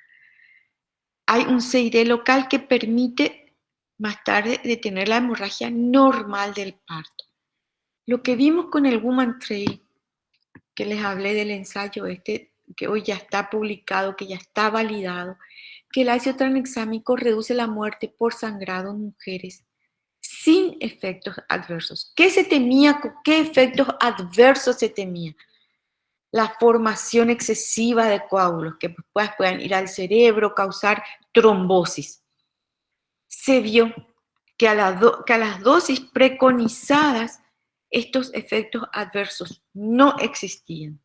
Hay un CID local que permite más tarde detener la hemorragia normal del parto. Lo que vimos con el Woman Trail, que les hablé del ensayo que hoy ya está publicado, que ya está validado, que el ácido tranexámico reduce la muerte por sangrado en mujeres sin efectos adversos. ¿Qué se temía? ¿Qué efectos adversos se temía? La formación excesiva de coágulos que después puedan ir al cerebro, causar trombosis. Se vio que a las dosis preconizadas estos efectos adversos no existían.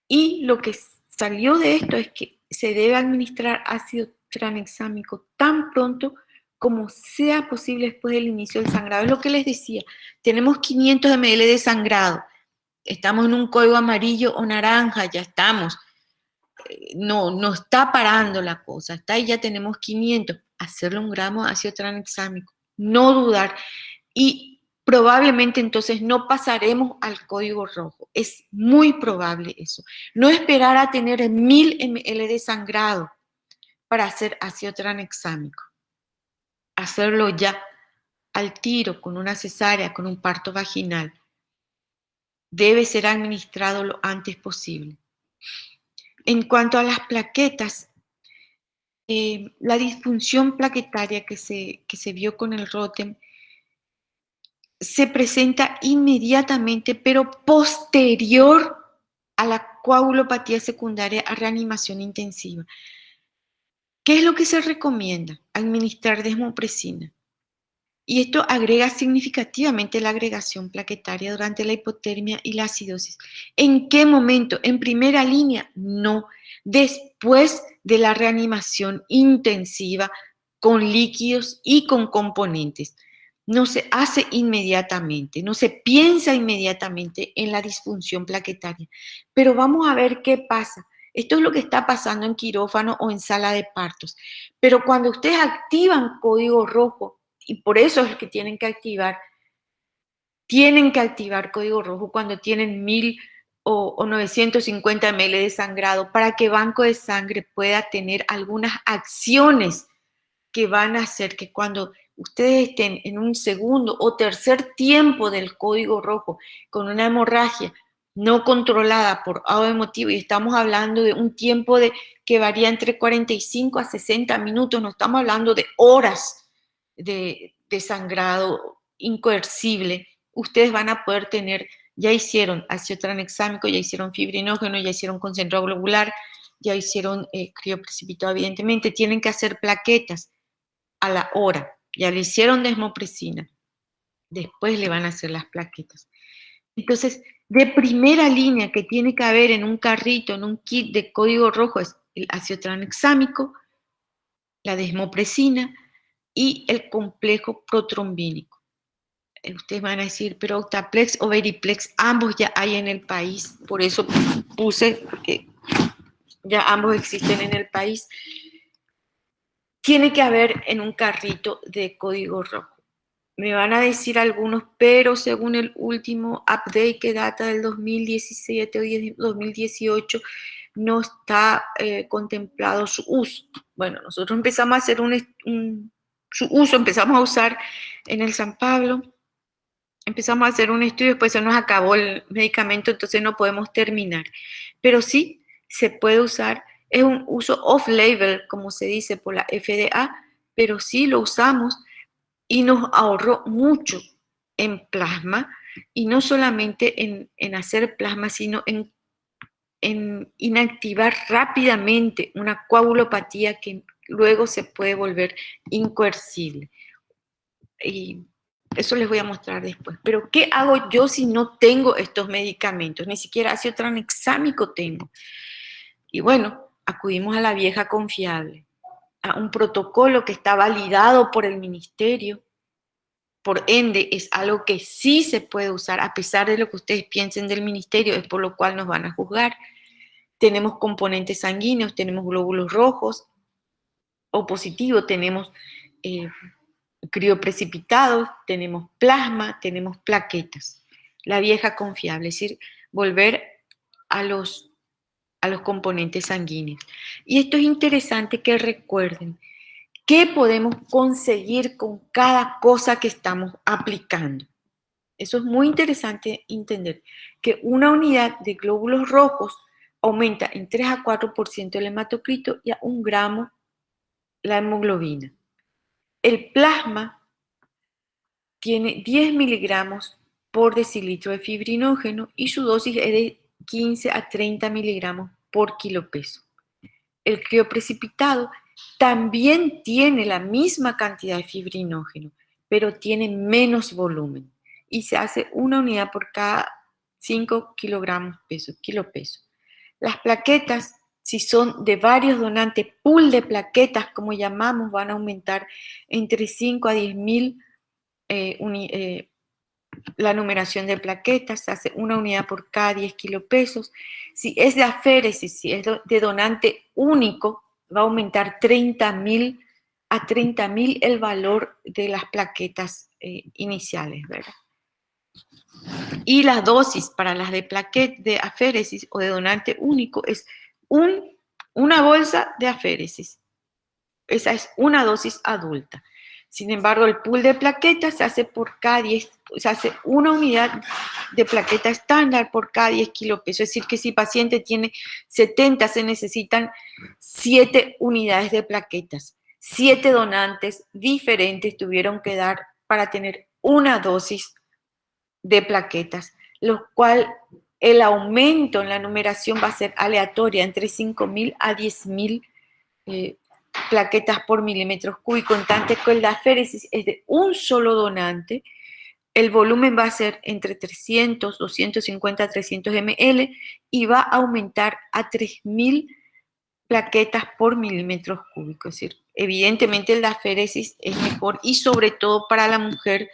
Y lo que salió de esto es que se debe administrar ácido tranexámico tan pronto como sea posible después del inicio del sangrado. Es lo que les decía, tenemos 500 ml de sangrado, estamos en un código amarillo o naranja, ya estamos, no está parando la cosa, está ahí, ya tenemos 500, hacerle 1 gramo de ácido tranexámico, no dudar, y probablemente entonces no pasaremos al código rojo, es muy probable eso. No esperar a tener 1000 ml de sangrado para hacer ácido tranexámico. Hacerlo ya al tiro, con una cesárea, con un parto vaginal. Debe ser administrado lo antes posible. En cuanto a las plaquetas, la disfunción plaquetaria que se vio con el Rotem se presenta inmediatamente, pero posterior a la coagulopatía secundaria a reanimación intensiva. ¿Qué es lo que se recomienda? Administrar desmopresina. Y esto agrega significativamente la agregación plaquetaria durante la hipotermia y la acidosis. ¿En qué momento? ¿En primera línea? No. Después de la reanimación intensiva con líquidos y con componentes. No se hace inmediatamente, no se piensa inmediatamente en la disfunción plaquetaria. Pero vamos a ver qué pasa. Esto es lo que está pasando en quirófano o en sala de partos. Pero cuando ustedes activan código rojo, y por eso es que tienen que activar código rojo cuando tienen 1000 o 950 ml de sangrado para que banco de sangre pueda tener algunas acciones que van a hacer que cuando ustedes estén en un segundo o tercer tiempo del código rojo con una hemorragia no controlada por AO emotivo, y estamos hablando de un tiempo que varía entre 45 a 60 minutos, no estamos hablando de horas de sangrado incoercible, ustedes van a poder tener, ya hicieron ácido tranexámico, ya hicieron fibrinógeno, ya hicieron concentrado globular, ya hicieron crioprecipitado, evidentemente, tienen que hacer plaquetas a la hora, ya le hicieron desmopresina, después le van a hacer las plaquetas. Entonces, de primera línea que tiene que haber en un carrito, en un kit de código rojo, es el ácido tranexámico, la desmopresina y el complejo protrombínico. Ustedes van a decir, pero Octaplex o Veriplex, ambos ya hay en el país, por eso puse, porque ya ambos existen en el país. Tiene que haber en un carrito de código rojo. Me van a decir algunos, pero según el último update que data del 2017 o 2018, no está contemplado su uso. Bueno, nosotros empezamos a hacer su uso, empezamos a usar en el San Pablo, empezamos a hacer un estudio, después se nos acabó el medicamento, entonces no podemos terminar. Pero sí se puede usar, es un uso off-label, como se dice por la FDA, pero sí lo usamos y nos ahorró mucho en plasma, y no solamente en hacer plasma, sino en inactivar rápidamente una coagulopatía que luego se puede volver incoercible. Y eso les voy a mostrar después. Pero ¿qué hago yo si no tengo estos medicamentos? Ni siquiera ácido tranexámico tengo. Y bueno, acudimos a la vieja confiable, a un protocolo que está validado por el ministerio. Por ende, es algo que sí se puede usar, a pesar de lo que ustedes piensen del ministerio, es por lo cual nos van a juzgar. Tenemos componentes sanguíneos, tenemos glóbulos rojos o positivos, tenemos crioprecipitados, tenemos plasma, tenemos plaquetas. La vieja confiable, es decir, volver a los componentes sanguíneos. Y esto es interesante que recuerden. ¿Qué podemos conseguir con cada cosa que estamos aplicando? Eso es muy interesante entender, que una unidad de glóbulos rojos aumenta en 3 a 4% el hematocrito y a 1 gramo la hemoglobina. El plasma tiene 10 miligramos por decilitro de fibrinógeno y su dosis es de 15 a 30 miligramos por kilo peso. El crioprecipitado también tiene la misma cantidad de fibrinógeno, pero tiene menos volumen y se hace una unidad por cada 5 kilogramos kilo peso. Las plaquetas, si son de varios donantes, pool de plaquetas, como llamamos, van a aumentar entre 5 a 10.000 la numeración de plaquetas, se hace una unidad por cada 10 kilopesos. Si es de aféresis, si es de donante único, va a aumentar 30.000 a 30.000 el valor de las plaquetas iniciales, ¿verdad? Y la dosis para las de aféresis o de donante único es una bolsa de aféresis. Esa es una dosis adulta. Sin embargo, el pool de plaquetas se hace por cada 10, se hace una unidad de plaqueta estándar por cada 10 kilopesos. Es decir, que si el paciente tiene 70, se necesitan 7 unidades de plaquetas. 7 donantes diferentes tuvieron que dar para tener una dosis de plaquetas, lo cual el aumento en la numeración va a ser aleatoria, entre 5.000 a 10.000 plaquetas por milímetros cúbicos, en tanto que la aféresis es de un solo donante, el volumen va a ser entre 300, 250, 300 ml y va a aumentar a 3000 plaquetas por milímetros cúbicos. Es decir, evidentemente la aféresis es mejor y sobre todo para la mujer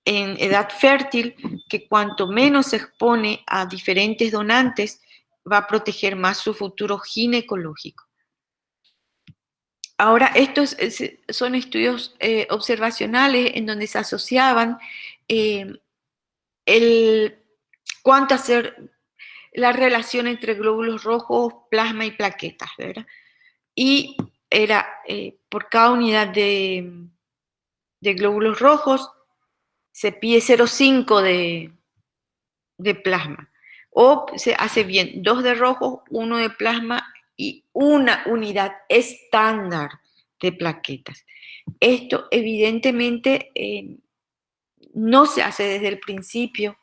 en edad fértil, que cuanto menos se expone a diferentes donantes, va a proteger más su futuro ginecológico. Ahora, estos son estudios observacionales en donde se asociaban cuánto hacer la relación entre glóbulos rojos, plasma y plaquetas, ¿verdad? Y era por cada unidad de glóbulos rojos se pide 0,5 de plasma. O se hace bien 2 de rojo, 1 de plasma y una unidad estándar de plaquetas. Esto evidentemente no se hace desde el principio.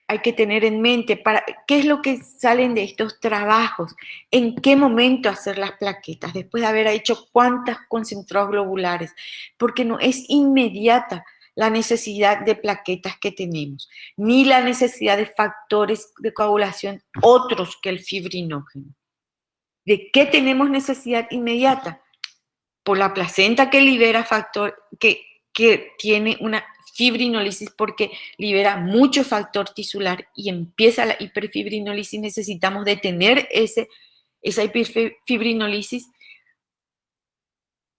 Hay que tener en mente qué es lo que salen de estos trabajos, en qué momento hacer las plaquetas, después de haber hecho cuántas concentrados globulares, porque no es inmediata la necesidad de plaquetas que tenemos, ni la necesidad de factores de coagulación otros que el fibrinógeno. ¿De qué tenemos necesidad inmediata? Por la placenta que libera factor, que tiene una fibrinólisis porque libera mucho factor tisular y empieza la hiperfibrinólisis, necesitamos detener esa hiperfibrinólisis,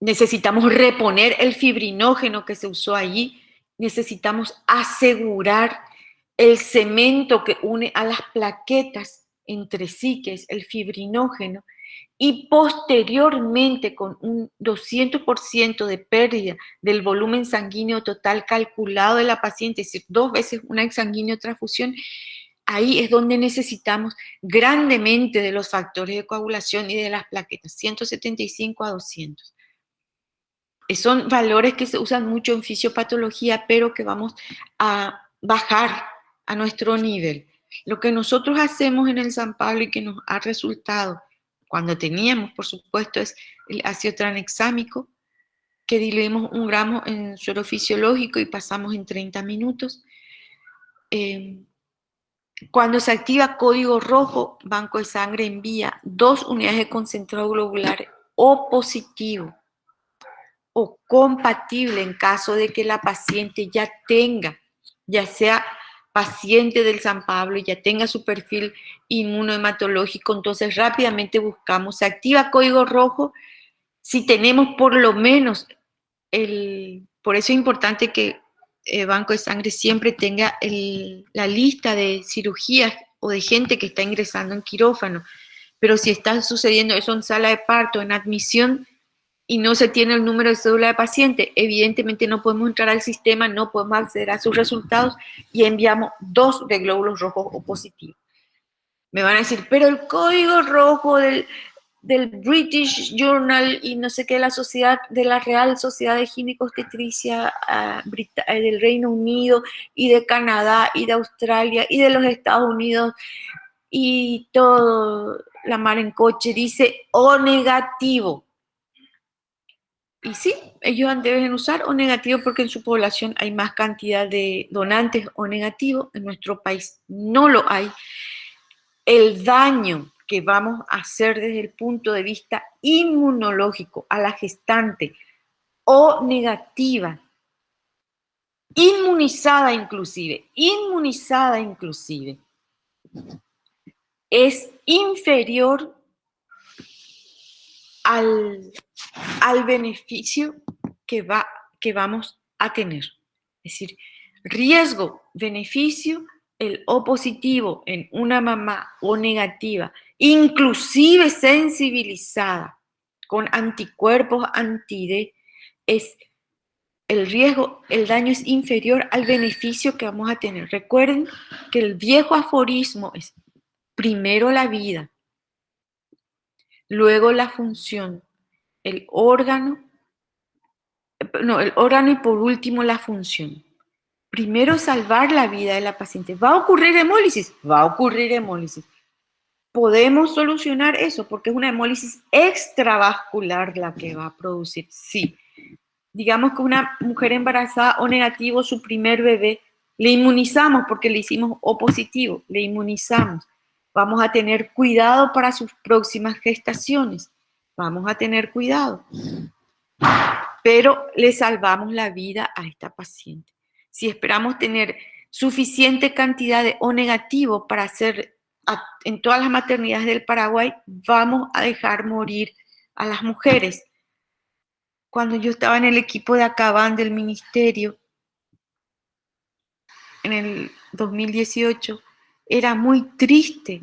necesitamos reponer el fibrinógeno que se usó allí, necesitamos asegurar el cemento que une a las plaquetas entre sí, que es el fibrinógeno, y posteriormente con un 200% de pérdida del volumen sanguíneo total calculado de la paciente, es decir, 2 veces una exsanguíneo transfusión, ahí es donde necesitamos grandemente de los factores de coagulación y de las plaquetas, 175 a 200. Son valores que se usan mucho en fisiopatología, pero que vamos a bajar a nuestro nivel. Lo que nosotros hacemos en el San Pablo y que nos ha resultado, cuando teníamos, por supuesto, es el ácido tranexámico, que diluimos 1 gramo en suero fisiológico y pasamos en 30 minutos. Cuando se activa código rojo, Banco de Sangre envía 2 unidades de concentrado globular O positivo o compatible en caso de que la paciente ya tenga, ya sea paciente del San Pablo y ya tenga su perfil inmunohematológico, entonces rápidamente buscamos, se activa código rojo si tenemos por lo menos por eso es importante que el Banco de Sangre siempre tenga la lista de cirugías o de gente que está ingresando en quirófano, pero si está sucediendo eso en sala de parto, en admisión, y no se tiene el número de cédula de paciente, evidentemente no podemos entrar al sistema, no podemos acceder a sus resultados y enviamos 2 de glóbulos rojos o positivos. Me van a decir, pero el código rojo del British Journal y no sé qué, de la Real Sociedad de Ginecobstetricia del Reino Unido y de Canadá y de Australia y de los Estados Unidos y todo la mar en coche dice O negativo. Y sí, ellos deben usar O negativo porque en su población hay más cantidad de donantes O negativo. En nuestro país no lo hay. El daño que vamos a hacer desde el punto de vista inmunológico a la gestante O negativa, inmunizada inclusive, es inferior al beneficio que vamos a tener. Es decir, riesgo, beneficio, el O positivo en una mamá O negativa, inclusive sensibilizada con anticuerpos anti-D, es el riesgo, el daño es inferior al beneficio que vamos a tener. Recuerden que el viejo aforismo es primero la vida, luego la función, el órgano y por último la función. Primero salvar la vida de la paciente. ¿Va a ocurrir hemólisis? Va a ocurrir hemólisis. ¿Podemos solucionar eso? Porque es una hemólisis extravascular la que va a producir. Sí. Digamos que una mujer embarazada O negativo, su primer bebé, le inmunizamos porque le hicimos O positivo, le inmunizamos. Vamos a tener cuidado para sus próximas gestaciones. Vamos a tener cuidado. Pero le salvamos la vida a esta paciente. Si esperamos tener suficiente cantidad de O negativo para hacer en todas las maternidades del Paraguay, vamos a dejar morir a las mujeres. Cuando yo estaba en el equipo de Acaban del ministerio, en el 2018, era muy triste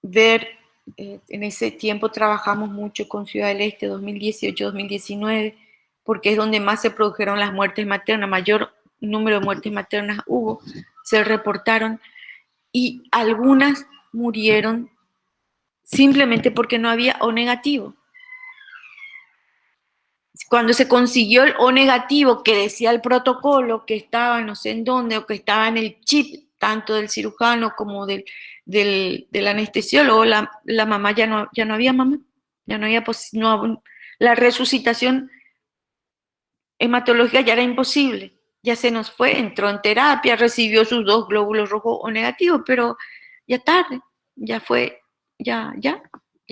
ver, en ese tiempo trabajamos mucho con Ciudad del Este, 2018-2019, porque es donde más se produjeron las muertes maternas, mayor número de muertes maternas hubo, se reportaron, y algunas murieron simplemente porque no había O negativo. Cuando se consiguió el O negativo que decía el protocolo, que estaba no sé en dónde, o que estaba en el chip, tanto del cirujano como del anestesiólogo, la mamá ya no había mamá, ya no había la resucitación hematológica ya era imposible, ya se nos fue, entró en terapia, recibió sus 2 glóbulos rojos O negativos, pero ya tarde, ya fue, ya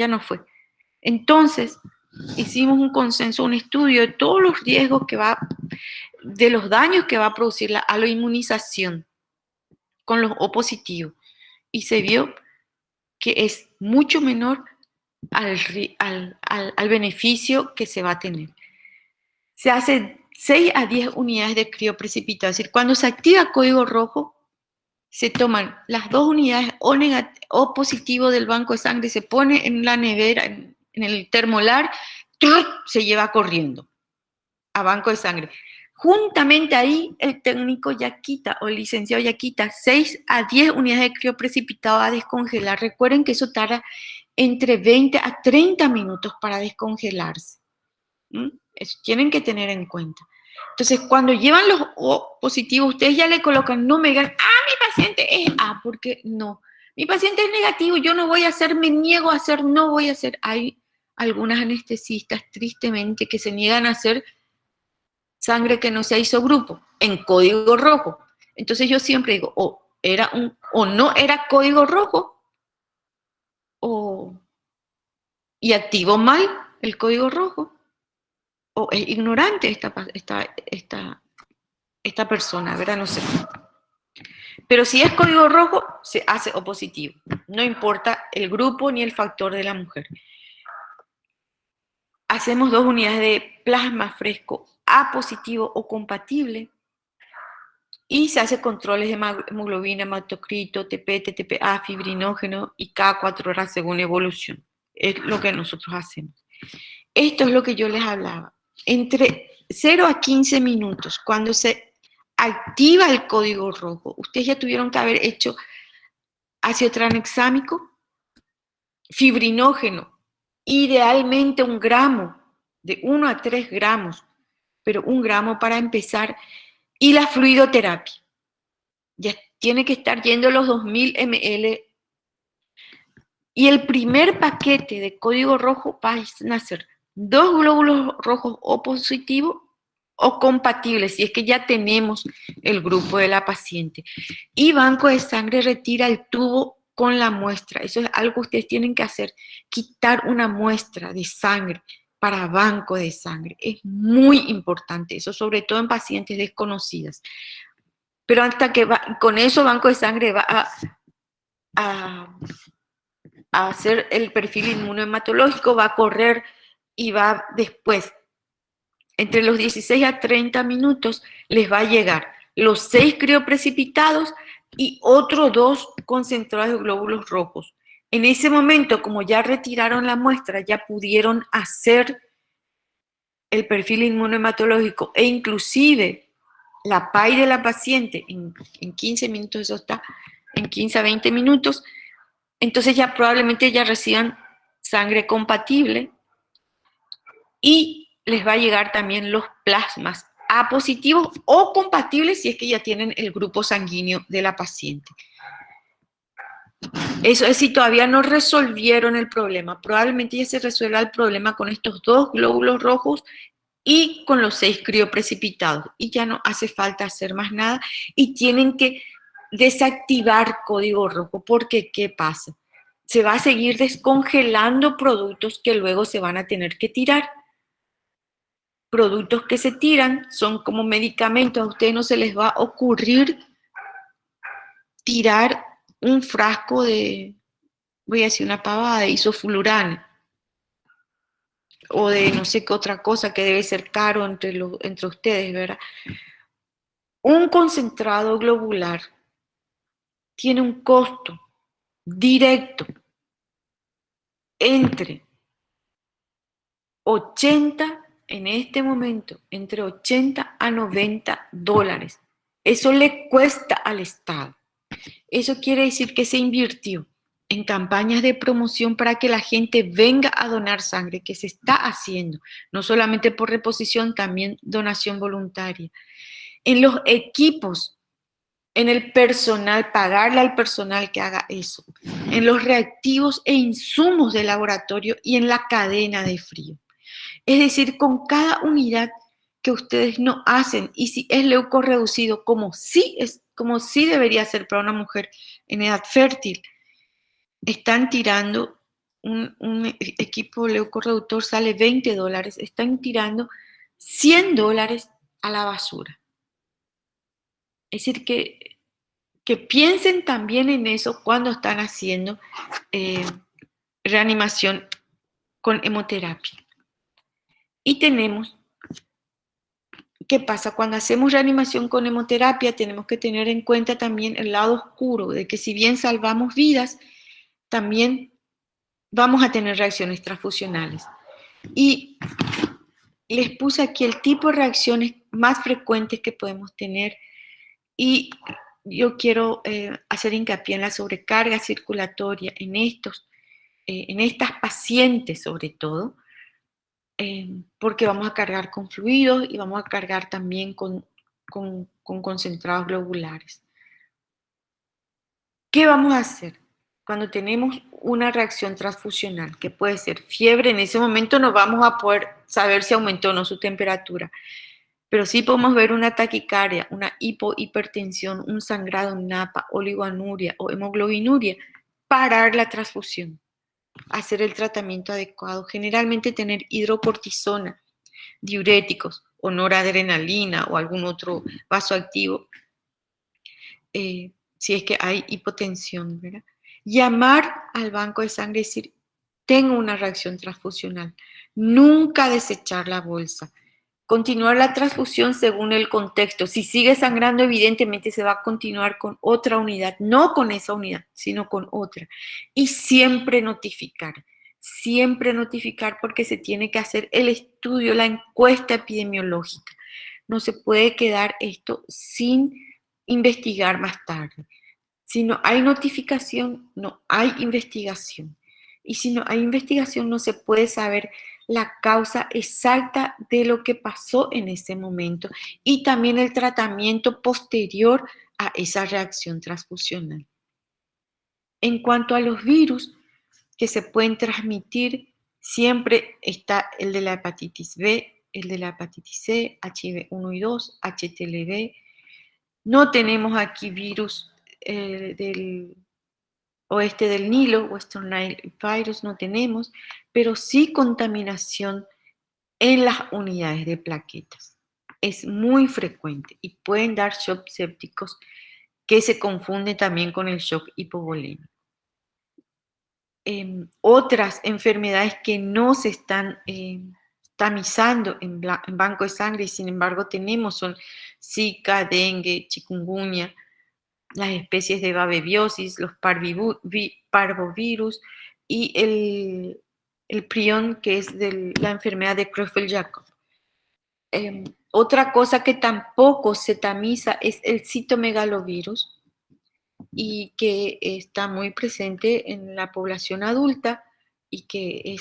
no fue. Entonces, hicimos un consenso, un estudio de todos los riesgos de los daños que va a producir la aloinmunización con los O positivos. Y se vio que es mucho menor al beneficio que se va a tener. Se hace 6 a 10 unidades de crioprecipitado, es decir, cuando se activa código rojo, se toman las 2 unidades O positivo del banco de sangre, se pone en la nevera, en el termolar, se lleva corriendo a banco de sangre. Juntamente ahí el técnico ya quita, o el licenciado ya quita 6 a 10 unidades de crioprecipitado a descongelar. Recuerden que eso tarda entre 20 a 30 minutos para descongelarse. Eso tienen que tener en cuenta. Entonces, cuando llevan los O positivos, ustedes ya le colocan, no me digan, mi paciente es A, porque no. Mi paciente es negativo, yo no voy a hacer, me niego a hacer, no voy a hacer. Hay algunas anestesistas, tristemente, que se niegan a hacer sangre que no sea isogrupo, en código rojo. Entonces yo siempre digo, o no era código rojo, y activó mal el código rojo, o es ignorante esta persona, ¿verdad? No sé. Pero si es código rojo, se hace O positivo. No importa el grupo ni el factor de la mujer. Hacemos 2 unidades de plasma fresco A positivo o compatible y se hace controles de hemoglobina, hematocrito, TP, TTPA, fibrinógeno y cada 4 horas según evolución. Es lo que nosotros hacemos. Esto es lo que yo les hablaba. Entre 0 a 15 minutos, cuando se activa el código rojo, ustedes ya tuvieron que haber hecho ácido tranexámico, fibrinógeno, idealmente 1 gramo, de 1 a 3 gramos, pero 1 gramo para empezar, y la fluidoterapia. Ya tiene que estar yendo los 2000 ml. Y el primer paquete de código rojo va a ser 2 glóbulos rojos O positivos o compatibles, si es que ya tenemos el grupo de la paciente. Y banco de sangre retira el tubo con la muestra. Eso es algo que ustedes tienen que hacer, quitar una muestra de sangre para banco de sangre. Es muy importante eso, sobre todo en pacientes desconocidas. Pero hasta que con eso banco de sangre va a hacer el perfil inmunohematológico, va a correr y va después, entre los 16 a 30 minutos, les va a llegar los 6 crioprecipitados y otros 2 concentrados de glóbulos rojos. En ese momento, como ya retiraron la muestra, ya pudieron hacer el perfil inmunohematológico e inclusive la PAI de la paciente en 15 minutos, eso está, en 15 a 20 minutos, entonces ya probablemente ya reciban sangre compatible y les va a llegar también los plasmas A positivos o compatibles si es que ya tienen el grupo sanguíneo de la paciente. Eso es si todavía no resolvieron el problema. Probablemente ya se resuelva el problema con estos 2 glóbulos rojos y con los 6 crioprecipitados. Y ya no hace falta hacer más nada y tienen que desactivar código rojo porque ¿qué pasa? Se va a seguir descongelando productos que luego se van a tener que tirar. Productos que se tiran son como medicamentos. A ustedes no se les va a ocurrir tirar un frasco de, voy a decir una pavada, de isoflurana o de no sé qué otra cosa que debe ser caro entre ustedes, ¿verdad? Un concentrado globular tiene un costo directo entre 80, en este momento, entre 80 a 90 dólares. Eso le cuesta al Estado. Eso quiere decir que se invirtió en campañas de promoción para que la gente venga a donar sangre, que se está haciendo, no solamente por reposición, también donación voluntaria. En los equipos, en el personal, pagarle al personal que haga eso, en los reactivos e insumos de laboratorio y en la cadena de frío. Es decir, con cada unidad que ustedes no hacen, y si es leuco reducido, como sí debería ser para una mujer en edad fértil, están tirando un equipo leucorreductor, sale 20 dólares, están tirando 100 dólares a la basura. Es decir, que piensen también en eso cuando están haciendo reanimación con hemoterapia. Y tenemos, ¿qué pasa? Cuando hacemos reanimación con hemoterapia tenemos que tener en cuenta también el lado oscuro, de que si bien salvamos vidas, también vamos a tener reacciones transfusionales. Y les puse aquí el tipo de reacciones más frecuentes que podemos tener y yo quiero hacer hincapié en la sobrecarga circulatoria en estas pacientes sobre todo, porque vamos a cargar con fluidos y vamos a cargar también con concentrados globulares. ¿Qué vamos a hacer cuando tenemos una reacción transfusional? Que puede ser fiebre, en ese momento no vamos a poder saber si aumentó o no su temperatura, pero sí podemos ver una taquicardia, una hipohipertensión, un sangrado en napa, oligoanuria o hemoglobinuria. Parar la transfusión, hacer el tratamiento adecuado, generalmente tener hidrocortisona, diuréticos o noradrenalina o algún otro vasoactivo, si es que hay hipotensión, ¿verdad? Llamar al banco de sangre y decir, tengo una reacción transfusional. Nunca desechar la bolsa. Continuar la transfusión según el contexto. Si sigue sangrando, evidentemente se va a continuar con otra unidad, no con esa unidad, sino con otra. Y siempre notificar porque se tiene que hacer el estudio, la encuesta epidemiológica. No se puede quedar esto sin investigar más tarde. Si no hay notificación, no hay investigación. Y si no hay investigación, no se puede saber la causa exacta de lo que pasó en ese momento y también el tratamiento posterior a esa reacción transfusional. En cuanto a los virus que se pueden transmitir, siempre está el de la hepatitis B, el de la hepatitis C, HIV1 y 2, HTLV. No tenemos aquí virus del oeste del Nilo, Western Nile Virus, no tenemos, pero sí contaminación en las unidades de plaquetas. Es muy frecuente y pueden dar shock sépticos que se confunden también con el shock hipovolémico. Otras enfermedades que no se están tamizando en banco de sangre y sin embargo tenemos son Zika, dengue, chikungunya, las especies de babebiosis, los parvovirus y el prión, que es de la enfermedad de Creutzfeldt-Jakob. Otra cosa que tampoco se tamiza es el citomegalovirus y que está muy presente en la población adulta y que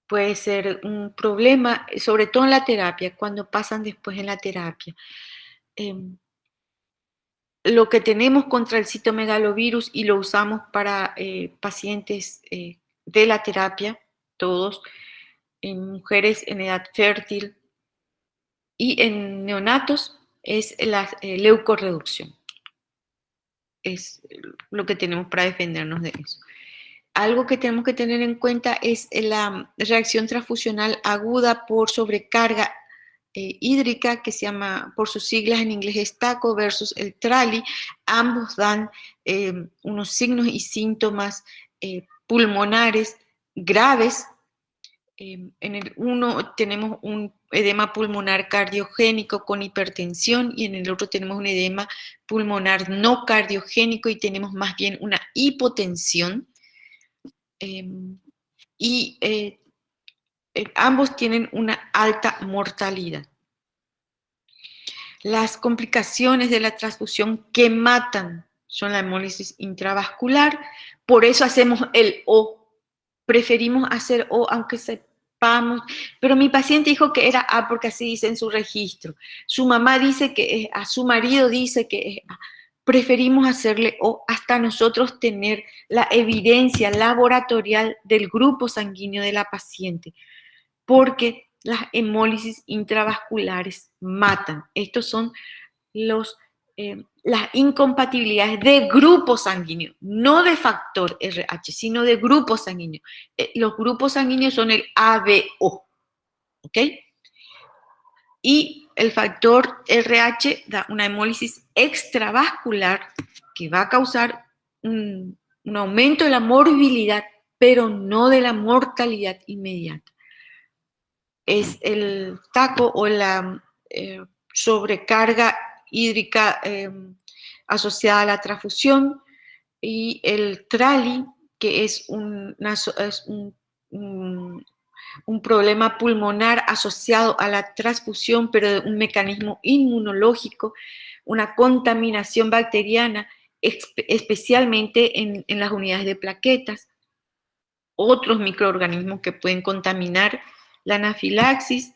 puede ser un problema, sobre todo en la terapia, cuando pasan después en la terapia. lo que tenemos contra el citomegalovirus y lo usamos para pacientes de la terapia, todos, en mujeres en edad fértil y en neonatos, es la leucorreducción. Es lo que tenemos para defendernos de eso. Algo que tenemos que tener en cuenta es la reacción transfusional aguda por sobrecarga hídrica, que se llama, por sus siglas en inglés, es TACO, versus el TRALI. Ambos dan unos signos y síntomas pulmonares graves. En el uno tenemos un edema pulmonar cardiogénico con hipertensión y en el otro tenemos un edema pulmonar no cardiogénico y tenemos más bien una hipotensión. Ambos tienen una alta mortalidad. Las complicaciones de la transfusión que matan son la hemólisis intravascular, por eso hacemos el O. Preferimos hacer O aunque sepamos, pero mi paciente dijo que era A porque así dice en su registro. Su mamá dice que es A, su marido dice que es A. Preferimos hacerle O hasta nosotros tener la evidencia laboratorial del grupo sanguíneo de la paciente, porque las hemólisis intravasculares matan. Estos son las incompatibilidades de grupo sanguíneo, no de factor RH, sino de grupo sanguíneo. Los grupos sanguíneos son el ABO, ¿ok? Y el factor RH da una hemólisis extravascular que va a causar un aumento de la morbilidad, pero no de la mortalidad inmediata. Es el TACO o la sobrecarga hídrica asociada a la transfusión, y el TRALI, que es un problema pulmonar asociado a la transfusión, pero de un mecanismo inmunológico, una contaminación bacteriana, especialmente en las unidades de plaquetas, otros microorganismos que pueden contaminar la anafilaxis,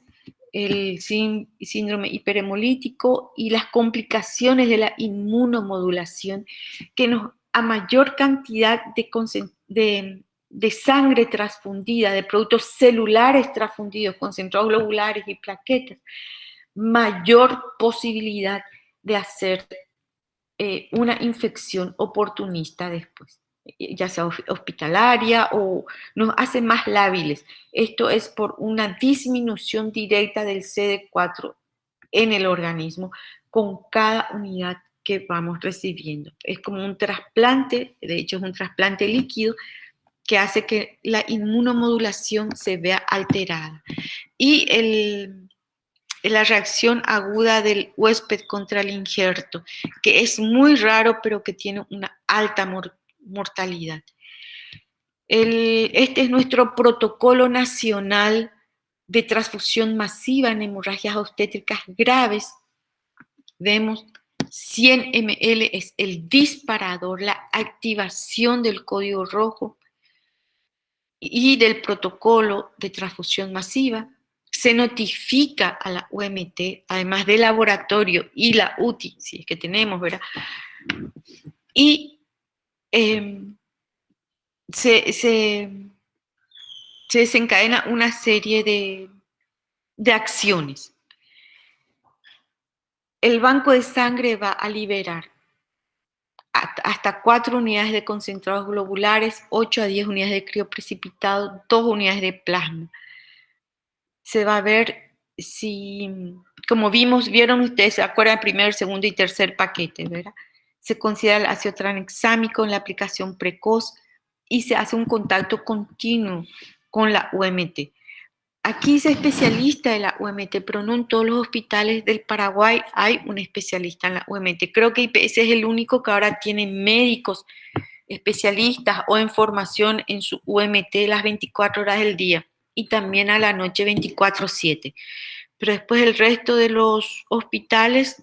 el síndrome hiperhemolítico y las complicaciones de la inmunomodulación, que a mayor cantidad de sangre transfundida, de productos celulares transfundidos, concentrados globulares y plaquetas, mayor posibilidad de hacer una infección oportunista después, ya sea hospitalaria o nos hace más lábiles. Esto es por una disminución directa del CD4 en el organismo con cada unidad que vamos recibiendo. Es como un trasplante, de hecho es un trasplante líquido que hace que la inmunomodulación se vea alterada. Y la reacción aguda del huésped contra el injerto, que es muy raro, pero que tiene una alta mortalidad. Este es nuestro protocolo nacional de transfusión masiva en hemorragias obstétricas graves. Vemos 100 ml es el disparador, la activación del código rojo y del protocolo de transfusión masiva. Se notifica a la UMT, además del laboratorio y la UTI, si es que tenemos, ¿verdad? Y se desencadena una serie de acciones. El banco de sangre va a liberar hasta 4 unidades de concentrados globulares, 8 a 10 unidades de crioprecipitado, 2 unidades de plasma. Se va a ver si, como vieron ustedes, se acuerdan del primer, segundo y tercer paquete, ¿verdad? Se considera el ácido tranexámico en la aplicación precoz y se hace un contacto continuo con la UMT. Aquí es especialista de la UMT, pero no en todos los hospitales del Paraguay hay un especialista en la UMT. Creo que IPS es el único que ahora tiene médicos especialistas o en formación en su UMT las 24 horas del día y también a la noche 24/7. Pero después el resto de los hospitales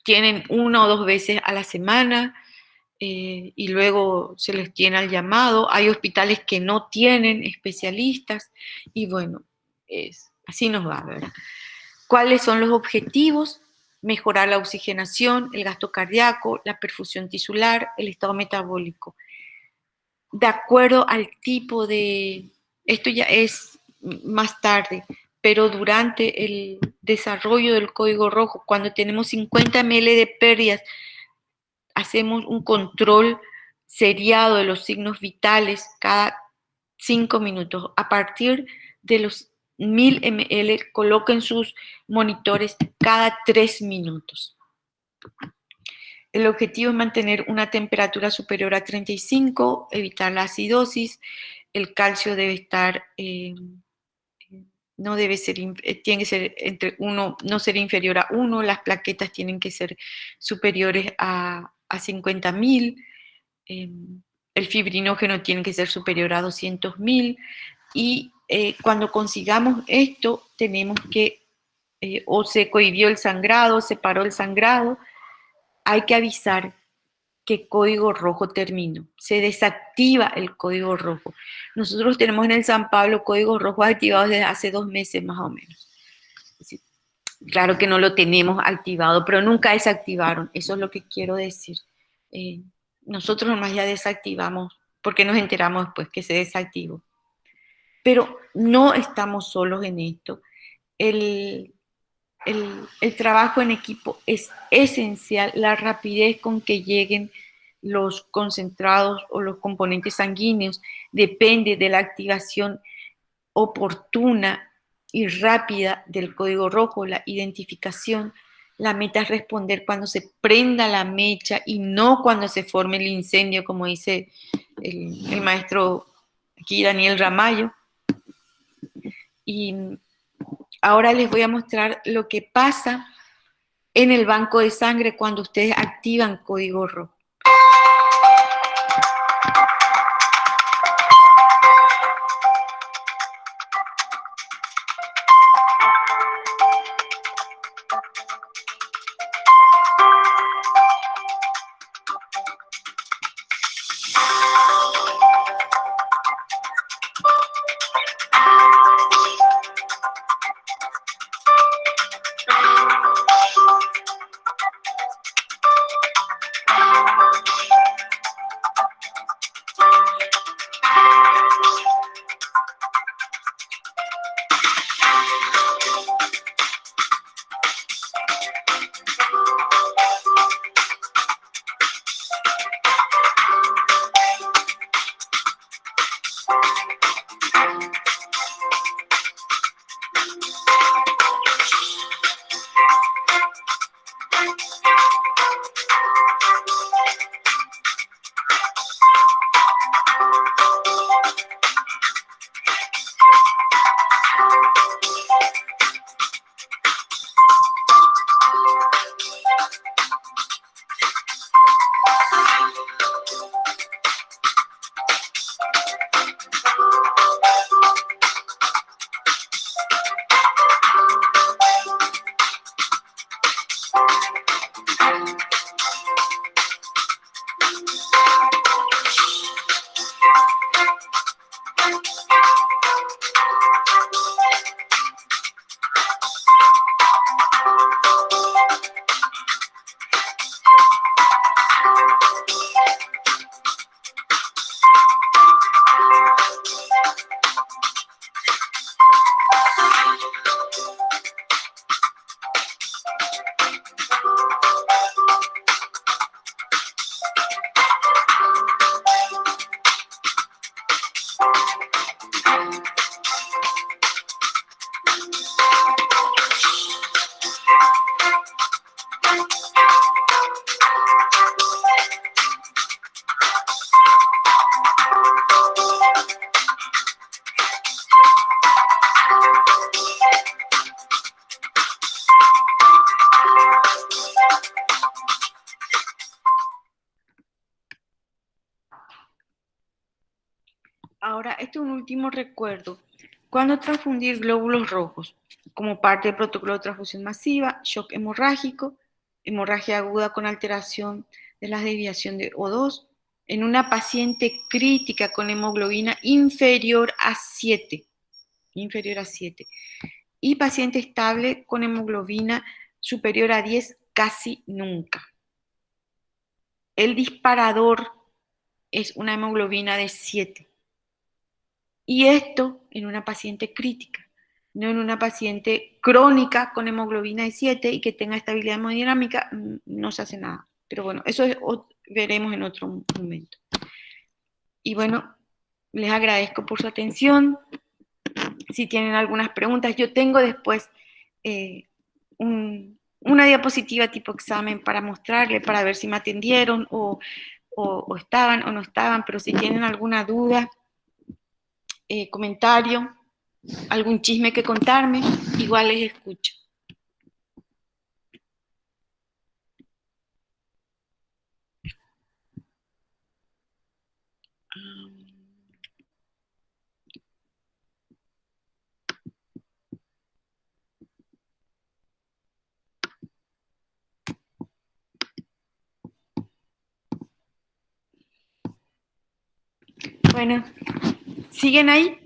tienen 1 o 2 veces a la semana y luego se les tiene al llamado. Hay hospitales que no tienen especialistas y bueno, así nos va, ¿verdad? ¿Cuáles son los objetivos? mejorar la oxigenación, el gasto cardíaco, la perfusión tisular, el estado metabólico. De acuerdo al tipo de, esto ya es más tarde, pero durante el desarrollo del código rojo, cuando tenemos 50 ml de pérdidas, hacemos un control seriado de los signos vitales cada 5 minutos. A partir de los 1000 ml, coloquen sus monitores cada 3 minutos. El objetivo es mantener una temperatura superior a 35, evitar la acidosis. El calcio debe estar, no debe ser, tiene que ser entre 1, no ser inferior a 1. Las plaquetas tienen que ser superiores a 50.000. El fibrinógeno tiene que ser superior a 200.000. Y cuando consigamos esto, tenemos que, o se cohibió el sangrado, se paró el sangrado, hay que avisar que código rojo terminó. Se desactiva el código rojo. Nosotros tenemos en el San Pablo códigos rojos activados desde hace 2 meses más o menos. Claro que no lo tenemos activado, pero nunca desactivaron. Eso es lo que quiero decir. Nosotros nomás ya desactivamos, porque nos enteramos después que se desactivó. Pero no estamos solos en esto. El trabajo en equipo es esencial, la rapidez con que lleguen los concentrados o los componentes sanguíneos depende de la activación oportuna y rápida del código rojo, la identificación. La meta es responder cuando se prenda la mecha y no cuando se forme el incendio, como dice el maestro aquí Daniel Ramallo. Y ahora les voy a mostrar lo que pasa en el banco de sangre cuando ustedes activan código rojo. Ahora, este es un último recuerdo. ¿Cuándo transfundir glóbulos rojos? Como parte del protocolo de transfusión masiva, shock hemorrágico, hemorragia aguda con alteración de la desviación de O2, en una paciente crítica con hemoglobina inferior a 7, y paciente estable con hemoglobina superior a 10 casi nunca. El disparador es una hemoglobina de 7. Y esto en una paciente crítica, no en una paciente crónica con hemoglobina de 7 y que tenga estabilidad hemodinámica, no se hace nada. Pero bueno, eso veremos en otro momento. Y bueno, les agradezco por su atención. Si tienen algunas preguntas, yo tengo después una diapositiva tipo examen para mostrarle, para ver si me atendieron o estaban o no estaban, pero si tienen alguna duda, comentario, algún chisme que contarme, igual les escucho. Bueno, ¿siguen ahí?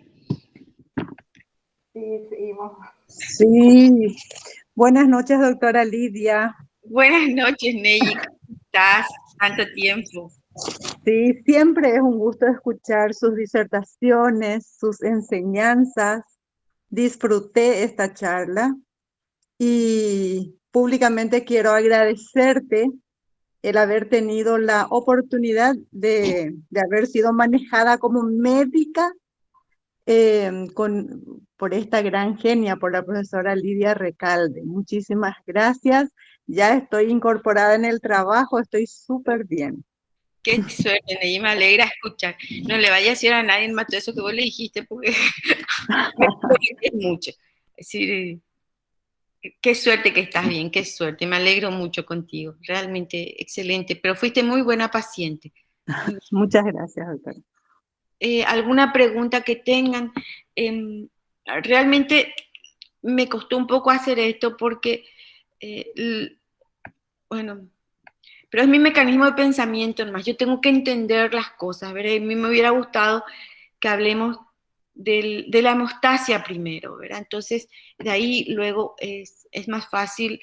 Sí, seguimos. Sí, buenas noches, doctora Lidia. Buenas noches, Neyi, ¿cómo estás? Tanto tiempo. Sí, siempre es un gusto escuchar sus disertaciones, sus enseñanzas. Disfruté esta charla y públicamente quiero agradecerte el haber tenido la oportunidad de haber sido manejada como médica por esta gran genia, por la profesora Lidia Recalde. Muchísimas gracias. Ya estoy incorporada en el trabajo, estoy súper bien. Qué suerte, Neyi, me alegra escuchar. No le vaya a decir a nadie más todo eso que vos le dijiste, porque me es mucho. Es decir, qué suerte que estás bien, qué suerte. Me alegro mucho contigo, realmente excelente. Pero fuiste muy buena paciente. Muchas gracias, doctora. ¿Alguna pregunta que tengan? Realmente me costó un poco hacer esto porque, bueno, pero es mi mecanismo de pensamiento nomás. Yo tengo que entender las cosas, ¿verdad? A mí me hubiera gustado que hablemos de la hemostasia primero, ¿verdad? Entonces, de ahí luego es más fácil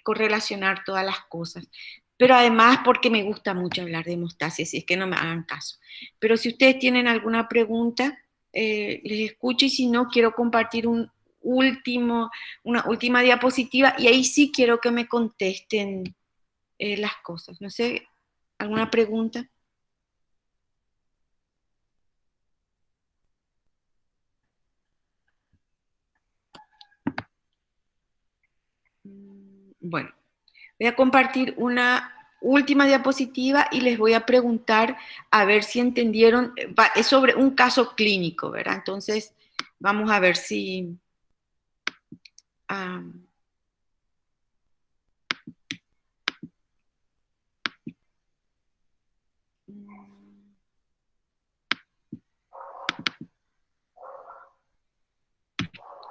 correlacionar todas las cosas. Pero además porque me gusta mucho hablar de hemostasia, si es que no me hagan caso. Pero si ustedes tienen alguna pregunta, les escucho y si no, quiero compartir una última diapositiva y ahí sí quiero que me contesten las cosas. No sé, ¿alguna pregunta? Bueno, voy a compartir una última diapositiva y les voy a preguntar a ver si entendieron. Es sobre un caso clínico, ¿verdad? Entonces, vamos a ver si...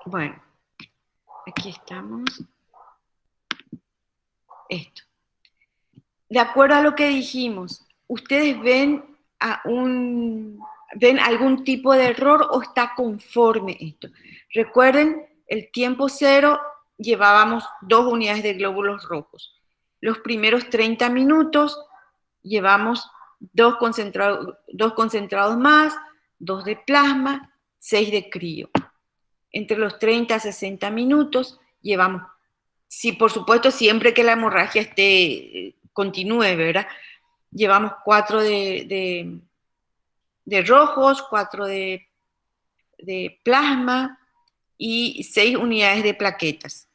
bueno, aquí estamos. Esto. De acuerdo a lo que dijimos, ¿ustedes ven algún tipo de error o está conforme esto? Recuerden, el tiempo cero llevábamos 2 unidades de glóbulos rojos. Los primeros 30 minutos llevamos 2 concentrados más, 2 de plasma, 6 de crío. Entre los 30 a 60 minutos llevamos, sí, por supuesto, siempre que la hemorragia continúe, ¿verdad? Llevamos 4 de rojos, 4 de plasma y 6 unidades de plaquetas.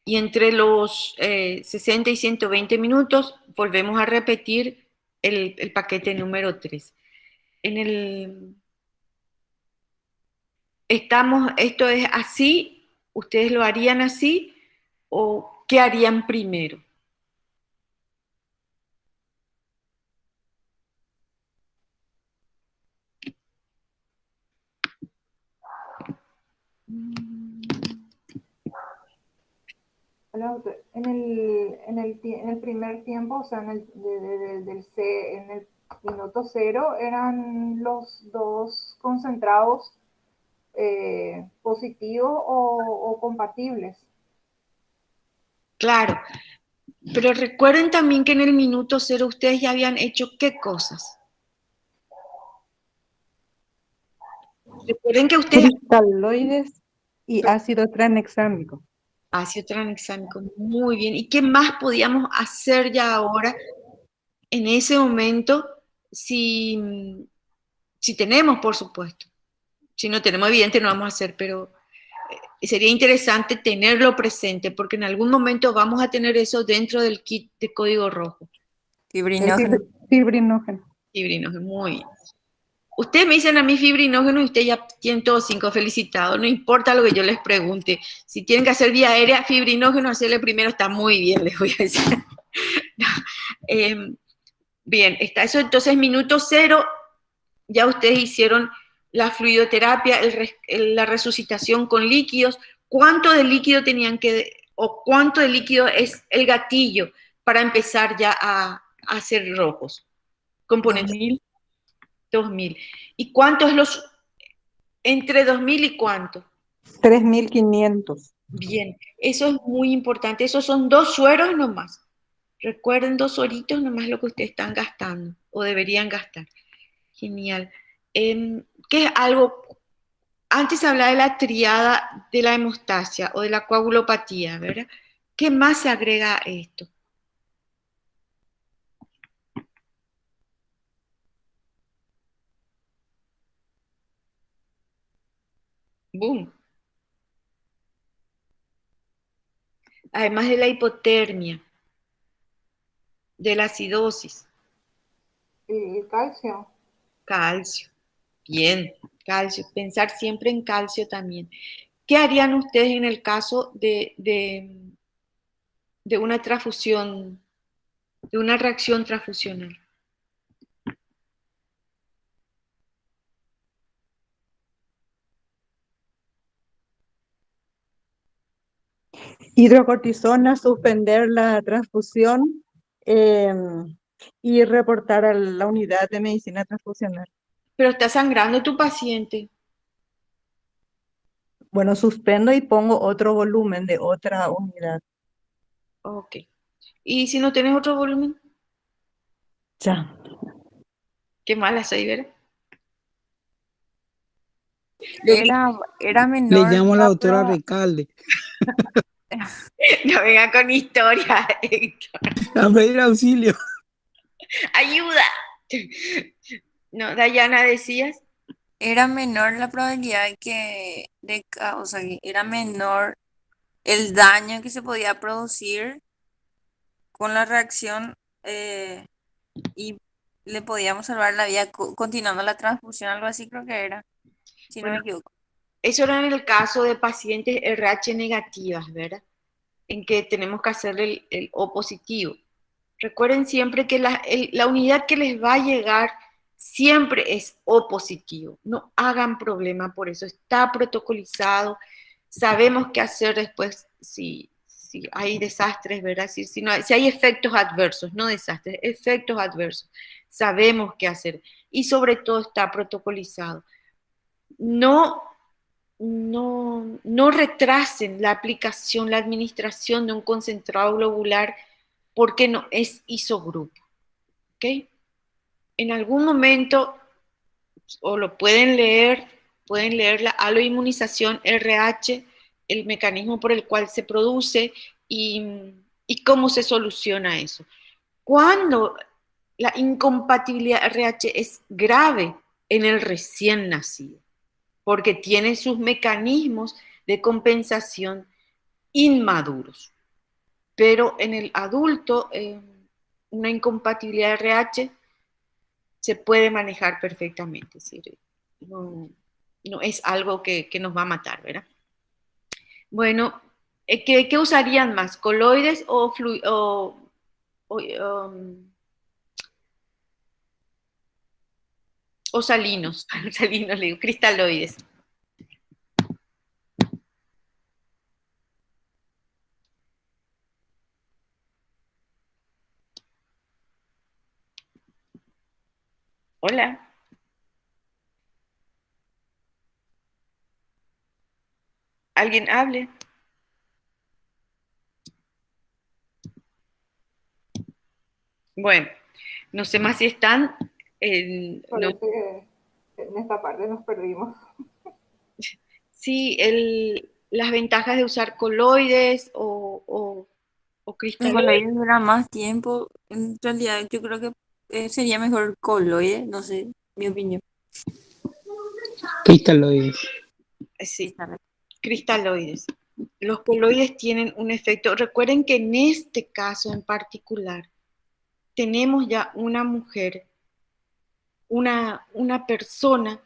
Y entre los 60 y 120 minutos volvemos a repetir el paquete número 3. Esto es así, ¿ustedes lo harían así o qué harían primero? Hola, doctor. En el primer tiempo, o sea, en el minuto cero, eran los 2 concentrados positivos o compatibles. Claro, pero recuerden también que en el minuto cero ustedes ya habían hecho ¿qué cosas? Recuerden que ustedes... Cristaloides y ácido tranexámico. Ácido tranexámico, muy bien. ¿Y qué más podíamos hacer ya ahora en ese momento si, si tenemos, por supuesto? Si no tenemos, evidente, no vamos a hacer, pero sería interesante tenerlo presente porque en algún momento vamos a tener eso dentro del kit de código rojo. Fibrinógeno. Fibrinógeno. Fibrinógeno, muy bien. Ustedes me dicen a mí fibrinógeno y ustedes ya tienen todos 5 felicitados, no importa lo que yo les pregunte. Si tienen que hacer vía aérea, fibrinógeno, hacerle primero está muy bien, les voy a decir. No. Bien, está eso. Entonces, minuto cero, ya ustedes hicieron la fluidoterapia, la resucitación con líquidos. ¿Cuánto de líquido tenían que, o cuánto de líquido es el gatillo para empezar ya a hacer rojos? Componentes. 2000. 2000. ¿Y cuánto es los, entre 2000 y cuánto? 3500. Bien, eso es muy importante. Esos son 2 sueros nomás. Recuerden, 2 sueritos nomás lo que ustedes están gastando o deberían gastar. Genial. ¿Qué es algo? Antes hablaba de la triada de la hemostasia o de la coagulopatía, ¿verdad? ¿Qué más se agrega a esto? Boom. Además de la hipotermia, de la acidosis, Y calcio. calcio. Bien, calcio. Pensar siempre en calcio también. ¿Qué harían ustedes en el caso de una transfusión, de una reacción transfusional? Hidrocortisona, suspender la transfusión eh, y reportar a la unidad de medicina transfusional. Pero está sangrando tu paciente. Bueno, suspendo y pongo otro volumen de otra unidad. Ok. ¿Y si no tienes otro volumen? Ya. Qué mala soy, ¿verdad? Lo que- Era Le menor llamo a la la doctora pro... Recalde No venga con historia, Héctor. a pedir auxilio. ¡Ayuda! No, Dayana, decías. Era menor la probabilidad o sea, que era menor el daño que se podía producir con la reacción y le podíamos salvar la vida continuando la transfusión, algo así creo que era, si no me Bueno, equivoco. eso era en el caso de pacientes RH negativas, ¿verdad? En que tenemos que hacer el O positivo. Recuerden siempre que la unidad que les va a llegar siempre es O positivo. No hagan problema por eso. Está protocolizado. Sabemos qué hacer después si hay desastres, ¿verdad? Si hay efectos adversos, no desastres, efectos adversos. Sabemos qué hacer. Y sobre todo está protocolizado. No, no retrasen la aplicación, la administración de un concentrado globular porque no es isogrupo. ¿Ok? En algún momento, o lo pueden leer la aloinmunización RH, el mecanismo por el cual se produce y cómo se soluciona eso. Cuando la incompatibilidad RH es grave en el recién nacido, porque tiene sus mecanismos de compensación inmaduros. Pero en el adulto, una incompatibilidad RH se puede manejar perfectamente. Es decir, no, no es algo que nos va a matar, ¿verdad? Bueno, ¿qué usarían más? ¿Coloides um, o salinos? Salinos, le digo, cristaloides. Hola. ¿Alguien hable? Bueno, no sé más si están. No, Parece que en esta parte nos perdimos. sí, las ventajas de usar coloides o El cristaloides. coloide dura más tiempo. En realidad, yo creo que sería mejor coloide, no sé, mi opinión. Cristaloides. Sí, cristaloides. Los coloides tienen un efecto. Recuerden que en este caso en particular tenemos ya una mujer, una persona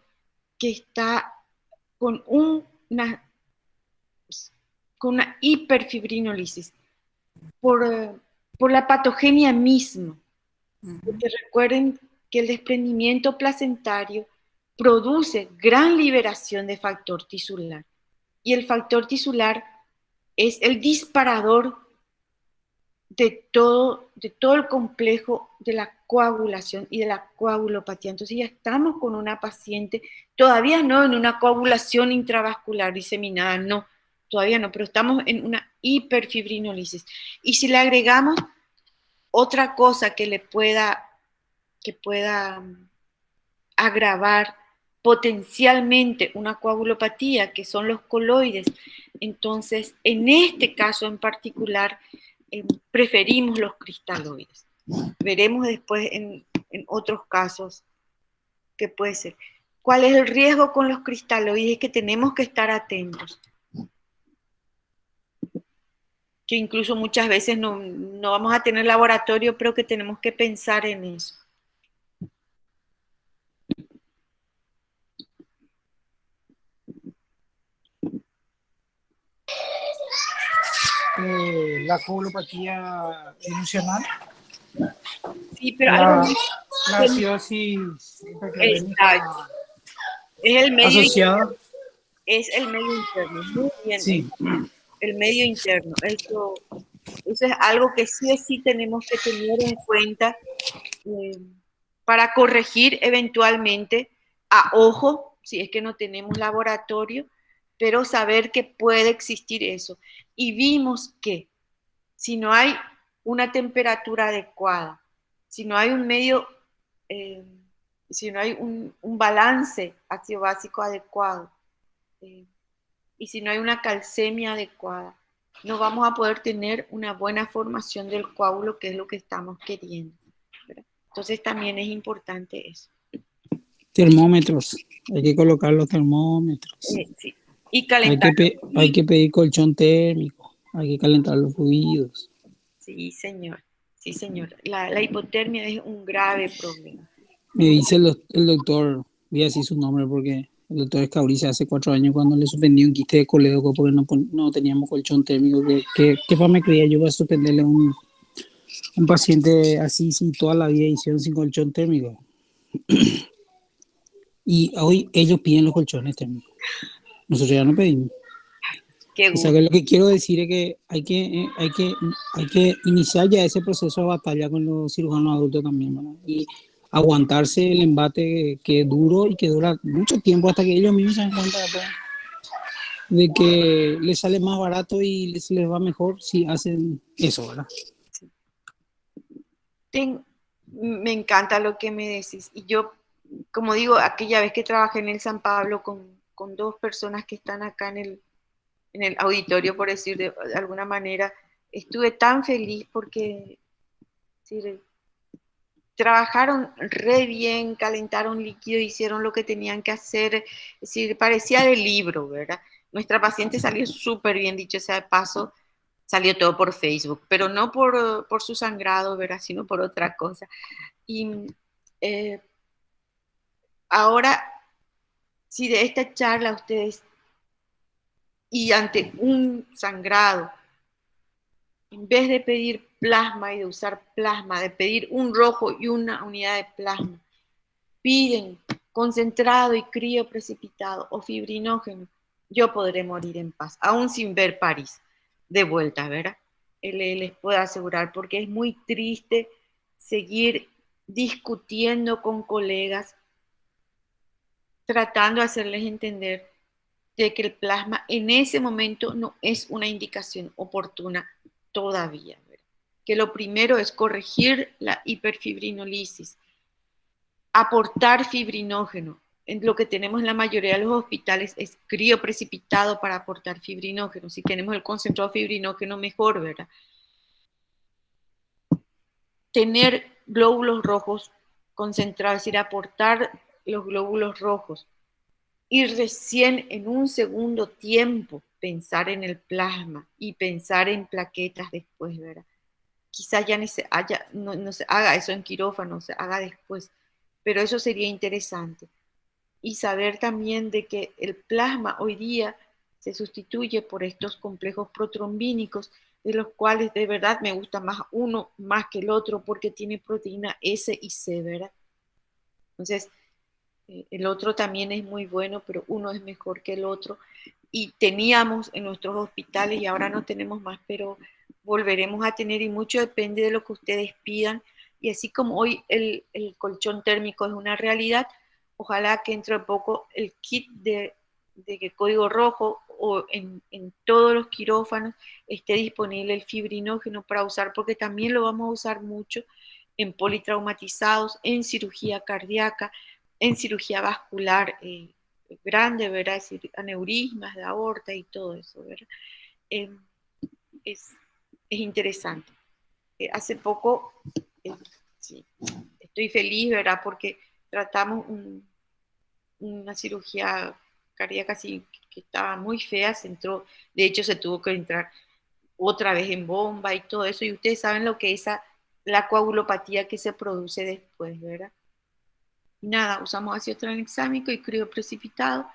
que está con con una hiperfibrinolisis por la patogenia misma. Ujú. Porque recuerden que el desprendimiento placentario produce gran liberación de factor tisular. Y el factor tisular es el disparador de todo el complejo de la coagulación y de la coagulopatía. Entonces ya estamos con una paciente, todavía no en una coagulación intravascular diseminada, no, todavía no, pero estamos en una hiperfibrinolisis. Y si le agregamos otra cosa que pueda agravar potencialmente una coagulopatía, que son los coloides. Entonces, en este caso en particular, preferimos los cristaloides. Veremos después en otros casos qué puede ser. ¿Cuál es el riesgo con los cristaloides? Es que tenemos que estar atentos, que incluso muchas veces no vamos a tener laboratorio, pero que tenemos que pensar en eso. La coagulopatía emocional, Sí, pero algo la, más la que acidosis exacto, hipercloremica es el medio asociada, es el medio interno. Muy bien, sí, el medio interno. Eso es algo que sí o sí tenemos que tener en cuenta eh, para corregir eventualmente a ojo, si es que no tenemos laboratorio, pero saber que puede existir eso. Y vimos que si no hay una temperatura adecuada, si no hay un medio, eh, si no hay un balance ácido básico adecuado, eh, y si no hay una calcemia adecuada, no vamos a poder tener una buena formación del coágulo, que es lo que estamos queriendo, ¿verdad? Entonces también es importante eso. termómetros, hay que colocar los termómetros, Sí. Y calentar los hay que fluidos. pedir colchón térmico, hay que calentar los fluidos. Sí, señor. Sí, señor. La hipotermia es un grave problema. Me dice el doctor, voy a decir su nombre porque el doctor Escauriza hace 4 años cuando le suspendió un quiste de colédoco porque no teníamos colchón térmico, ¿qué me creía yo para suspenderle un paciente así, sin toda la vida hicieron sin colchón térmico? Y hoy ellos piden los colchones térmicos. Nosotros ya no pedimos. Qué O sea gusto. que lo que quiero decir es que hay que iniciar ya ese proceso de batalla con los cirujanos adultos también, ¿verdad? Y aguantarse el embate que es duro y que dura mucho tiempo hasta que ellos mismos se dan cuenta de que les sale más barato y les va mejor si hacen eso, ¿verdad? Me encanta lo que me decís. Y yo, como digo, aquella vez que trabajé en el San Pablo con dos personas que están acá en el auditorio, por decir de alguna manera, estuve tan feliz porque sí, trabajaron re bien, calentaron líquido, hicieron lo que tenían que hacer, es decir, parecía de libro, ¿verdad? Nuestra paciente salió súper bien, dicho sea de paso, salió todo por Facebook, pero no por su sangrado, ¿verdad? Sino por otra cosa. Y eh, ahora, si de esta charla ustedes, y ante un sangrado, en vez de pedir plasma y de usar plasma, de pedir un rojo y una unidad de plasma, piden concentrado y crío precipitado o fibrinógeno, yo podré morir en paz, aún sin ver París de vuelta, ¿verdad? Les puedo asegurar, porque es muy triste seguir discutiendo con colegas, tratando de hacerles entender de que el plasma en ese momento no es una indicación oportuna todavía, ¿verdad? que lo primero es corregir la hiperfibrinolisis, aportar fibrinógeno. Lo que tenemos en la mayoría de los hospitales es crioprecipitado para aportar fibrinógeno. Si tenemos el concentrado de fibrinógeno, mejor, ¿verdad? Tener glóbulos rojos concentrados, es decir, aportar los glóbulos rojos. Y recién en un segundo tiempo pensar en el plasma y pensar en plaquetas después, ¿verdad? Quizás ya no se haga eso en quirófano, se haga después, pero eso sería interesante. Y saber también de que el plasma hoy día se sustituye por estos complejos protrombínicos, de los cuales de verdad me gusta más uno más que el otro porque tiene proteína S y C, ¿verdad? Entonces, el otro también es muy bueno, pero uno es mejor que el otro. Y teníamos en nuestros hospitales y ahora no tenemos más, pero volveremos a tener y mucho depende de lo que ustedes pidan. Y así como hoy el colchón térmico es una realidad, ojalá que dentro de poco el kit de código rojo o en todos los quirófanos esté disponible el fibrinógeno para usar, porque también lo vamos a usar mucho en politraumatizados, en cirugía cardíaca, en cirugía vascular grande, ¿verdad? Es decir, aneurismas de aorta y todo eso, ¿verdad? Es interesante. Hace poco, sí, estoy feliz, ¿verdad? Porque tratamos una cirugía cardíaca así que estaba muy fea, se entró, de hecho se tuvo que entrar otra vez en bomba y todo eso, y ustedes saben lo que es la coagulopatía que se produce después, ¿verdad? Y nada, usamos ácido tranexámico y crioprecipitado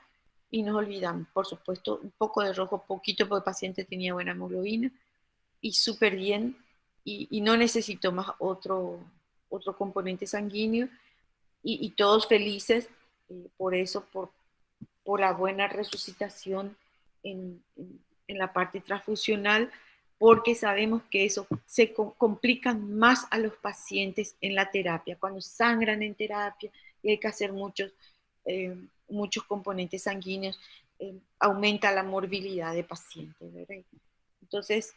y nos olvidamos, por supuesto, un poco de rojo, poquito porque el paciente tenía buena hemoglobina y súper bien y no necesitó más otro componente sanguíneo y todos felices por eso, por la buena resucitación en la parte transfusional, porque sabemos que eso se complican más a los pacientes en la terapia, cuando sangran en terapia y hay que hacer muchos componentes sanguíneos, aumenta la morbilidad de pacientes, ¿verdad? Entonces,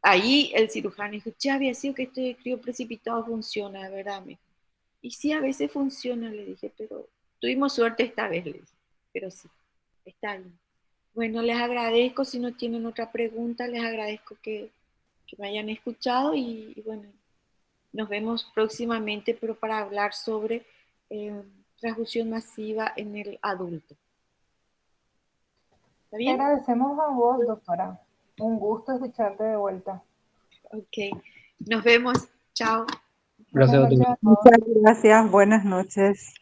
ahí el cirujano dijo, ya había sido que este crioprecipitado funciona, ¿verdad? Y sí, a veces funciona, le dije, pero tuvimos suerte esta vez, le dije, pero sí, está bien. Bueno, les agradezco, si no tienen otra pregunta, les agradezco que me hayan escuchado y bueno, nos vemos próximamente, pero para hablar sobre transfusión masiva en el adulto. ¿Está Te bien? agradecemos a vos, doctora. Un gusto escucharte de vuelta. Ok, nos vemos. Chao. Gracias, Buenas doctor. noches a todos. Muchas gracias, buenas noches.